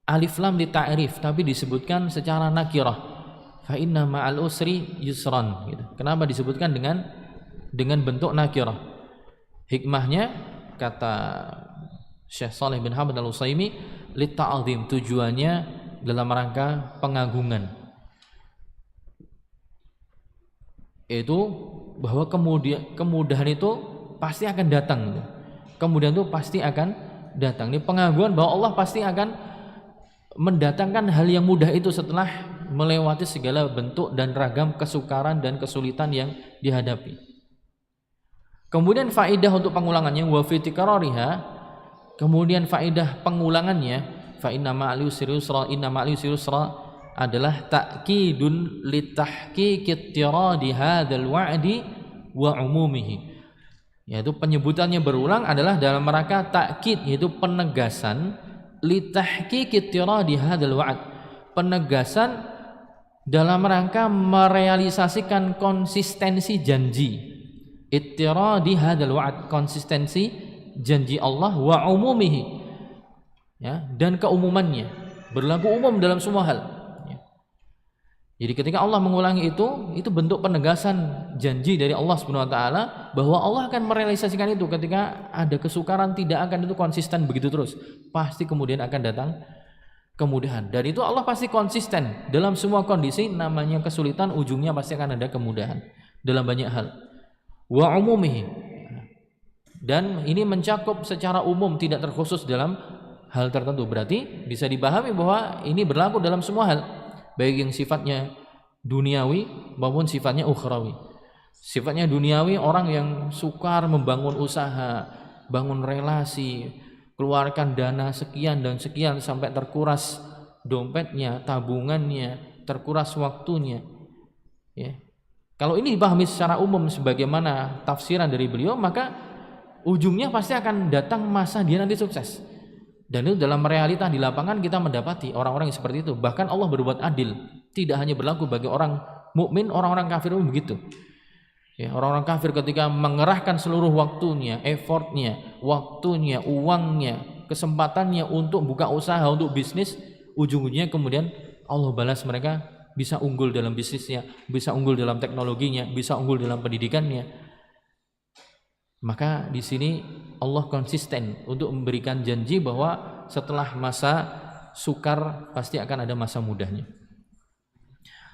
alif lam di ta'rif, tapi disebutkan secara nakirah, fa inna ma'al usri yusran gitu. Kenapa disebutkan dengan bentuk nakirah? Hikmahnya kata Syekh Shalih bin Hamad Al-Utsaimin, lit ta'zim, tujuannya dalam rangka pengagungan. Itu bahwa kemudahan itu pasti akan datang. Kemudahan itu pasti akan datang. Ini pengaguan bahwa Allah pasti akan mendatangkan hal yang mudah itu setelah melewati segala bentuk dan ragam kesukaran dan kesulitan yang dihadapi. Kemudian faedah untuk pengulangannya, wa fi tikrariha, kemudian faedah pengulangannya, fa inna ma'al yusri yusra, inna ma'al yusri yusra, adalah ta'kidun litahqiqit tiradi hadzal wa'di wa umumihi, yaitu penyebutannya berulang adalah dalam rangka takkid, yaitu penegasan, litahqiqit tiradi hadzal wa'd, penegasan dalam rangka merealisasikan konsistensi janji, ittiradi hadzal wa'd, konsistensi janji Allah, wa umumihi, ya, dan keumumannya, berlaku umum dalam semua hal. Jadi ketika Allah mengulangi itu bentuk penegasan janji dari Allah Subhanahu wa taala bahwa Allah akan merealisasikan itu. Ketika ada kesukaran, tidak akan itu konsisten begitu terus. Pasti kemudian akan datang kemudahan. Dan itu Allah pasti konsisten dalam semua kondisi. Namanya kesulitan, ujungnya pasti akan ada kemudahan dalam banyak hal. Wa umumihi. Dan ini mencakup secara umum, tidak terkhusus dalam hal tertentu. Berarti bisa dipahami bahwa ini berlaku dalam semua hal, baik yang sifatnya duniawi maupun sifatnya ukhrawi. Sifatnya duniawi, orang yang sukar membangun usaha, bangun relasi, keluarkan dana sekian dan sekian sampai terkuras dompetnya, tabungannya, terkuras waktunya, ya. Kalau ini dipahami secara umum sebagaimana tafsiran dari beliau, maka ujungnya pasti akan datang masa dia nanti sukses. Dan itu dalam realita di lapangan kita mendapati orang-orang yang seperti itu. Bahkan Allah berbuat adil, tidak hanya berlaku bagi orang mukmin, orang-orang kafir pun begitu. Ya, orang-orang kafir ketika mengerahkan seluruh waktunya, effortnya, waktunya, uangnya, kesempatannya untuk buka usaha, untuk bisnis, ujung-ujungnya kemudian Allah balas mereka, bisa unggul dalam bisnisnya, bisa unggul dalam teknologinya, bisa unggul dalam pendidikannya. Maka di sini Allah konsisten untuk memberikan janji bahwa setelah masa sukar pasti akan ada masa mudahnya.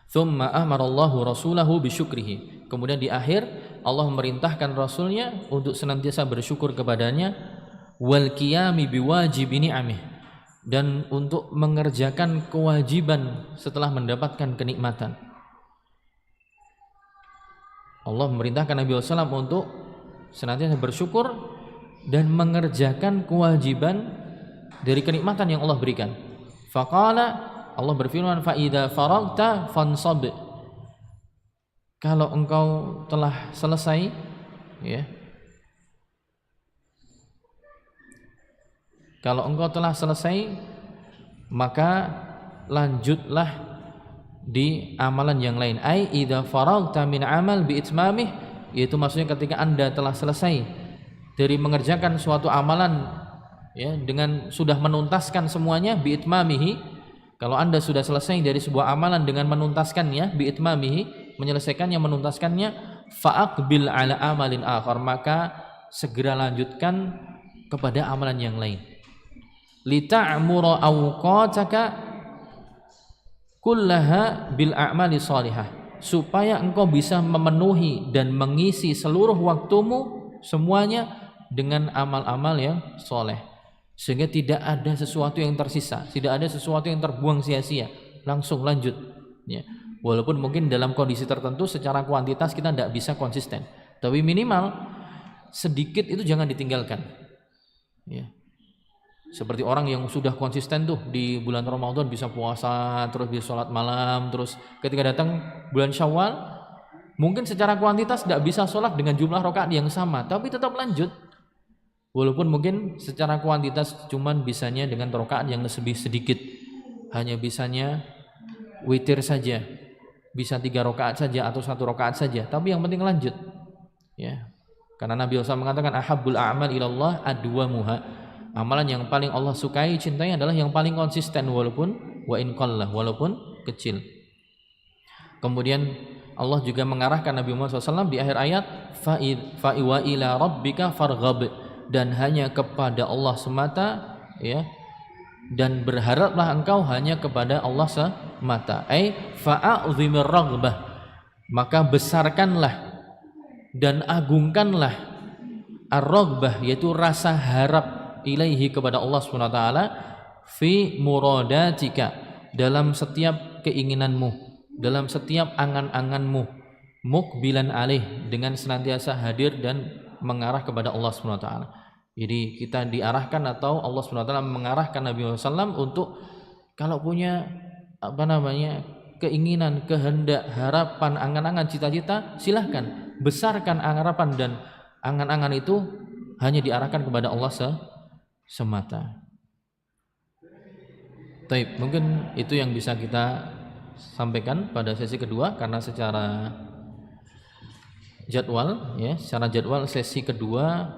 Tsumma amarallahu rasulahu bisyukrihi. Kemudian di akhir Allah memerintahkan rasulnya untuk senantiasa bersyukur kepadanya, wal qiyami biwajibi ni'amih, dan untuk mengerjakan kewajiban setelah mendapatkan kenikmatan. Allah memerintahkan Nabi SAW untuk senantiasa bersyukur dan mengerjakan kewajiban dari kenikmatan yang Allah berikan. Faqala, Allah berfirman, fa idza faragta fansab, kalau engkau telah selesai, ya, kalau engkau telah selesai, maka lanjutlah di amalan yang lain. Ai idza faragta min amal bi itmamih, yaitu maksudnya ketika Anda telah selesai dari mengerjakan suatu amalan, ya, dengan sudah menuntaskan semuanya, bi itmamihi, kalau Anda sudah selesai dari sebuah amalan dengan menuntaskannya, bi itmamihi, menyelesaikannya, menuntaskannya, fa'aqbil ala amalin akhar, maka segera lanjutkan kepada amalan yang lain. Lita'mura awqataka kullaha bil a'mali shalihah, supaya engkau bisa memenuhi dan mengisi seluruh waktumu semuanya dengan amal-amal yang soleh, sehingga tidak ada sesuatu yang tersisa, tidak ada sesuatu yang terbuang sia-sia. Langsung lanjut ya. Walaupun mungkin dalam kondisi tertentu secara kuantitas kita tidak bisa konsisten, tapi minimal sedikit itu jangan ditinggalkan ya. Seperti orang yang sudah konsisten tuh di bulan Ramadan bisa puasa, terus bisa sholat malam, terus ketika datang bulan Syawal mungkin secara kuantitas tidak bisa sholat dengan jumlah rakaat yang sama, tapi tetap lanjut. Walaupun mungkin secara kuantitas cuman bisanya dengan rakaat yang lebih sedikit, hanya bisanya witir saja, bisa 3 rakaat saja atau 1 rakaat saja, tapi yang penting lanjut ya. Karena Nabi SAW mengatakan ahabbul a'mal ilallah adwamuha, amalan yang paling Allah sukai, cintai adalah yang paling konsisten walaupun wa in qallah, walaupun kecil. Kemudian Allah juga mengarahkan Nabi Muhammad SAW di akhir ayat fa wa ila rabbika farghab, dan hanya kepada Allah semata ya, dan berharaplah engkau hanya kepada Allah semata. Fa'azimir raghbah, maka besarkanlah dan agungkanlah ar-raghbah, yaitu rasa harap, ilaihi kepada Allah SWT, fi muradatika, dalam setiap keinginanmu, dalam setiap angan-anganmu, mukbilan alaih, dengan senantiasa hadir dan mengarah kepada Allah SWT. Jadi kita diarahkan, atau Allah SWT mengarahkan Nabi Muhammad SAW untuk kalau punya keinginan, kehendak, harapan, angan-angan, cita-cita, silahkan besarkan harapan dan angan-angan itu, hanya diarahkan kepada Allah semata. Taib, mungkin itu yang bisa kita sampaikan pada sesi kedua, karena secara jadwal ya, secara jadwal sesi kedua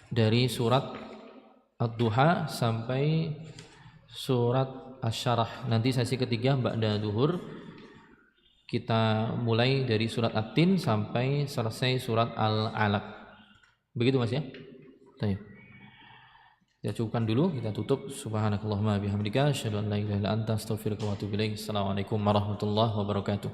dari surat Ad-Duha sampai surat Asy-Syarah. Nanti sesi ketiga ba'da duhur kita mulai dari surat At-Tin sampai selesai surat Al-Alaq. Begitu Mas ya? Taib. Kita cukupkan dulu, kita tutup. Subhanakallahumma bihamdika asyhadu an la ilaha illa anta astaghfiruka wa atubu ilaik. Assalamualaikum warahmatullahi wabarakatuh.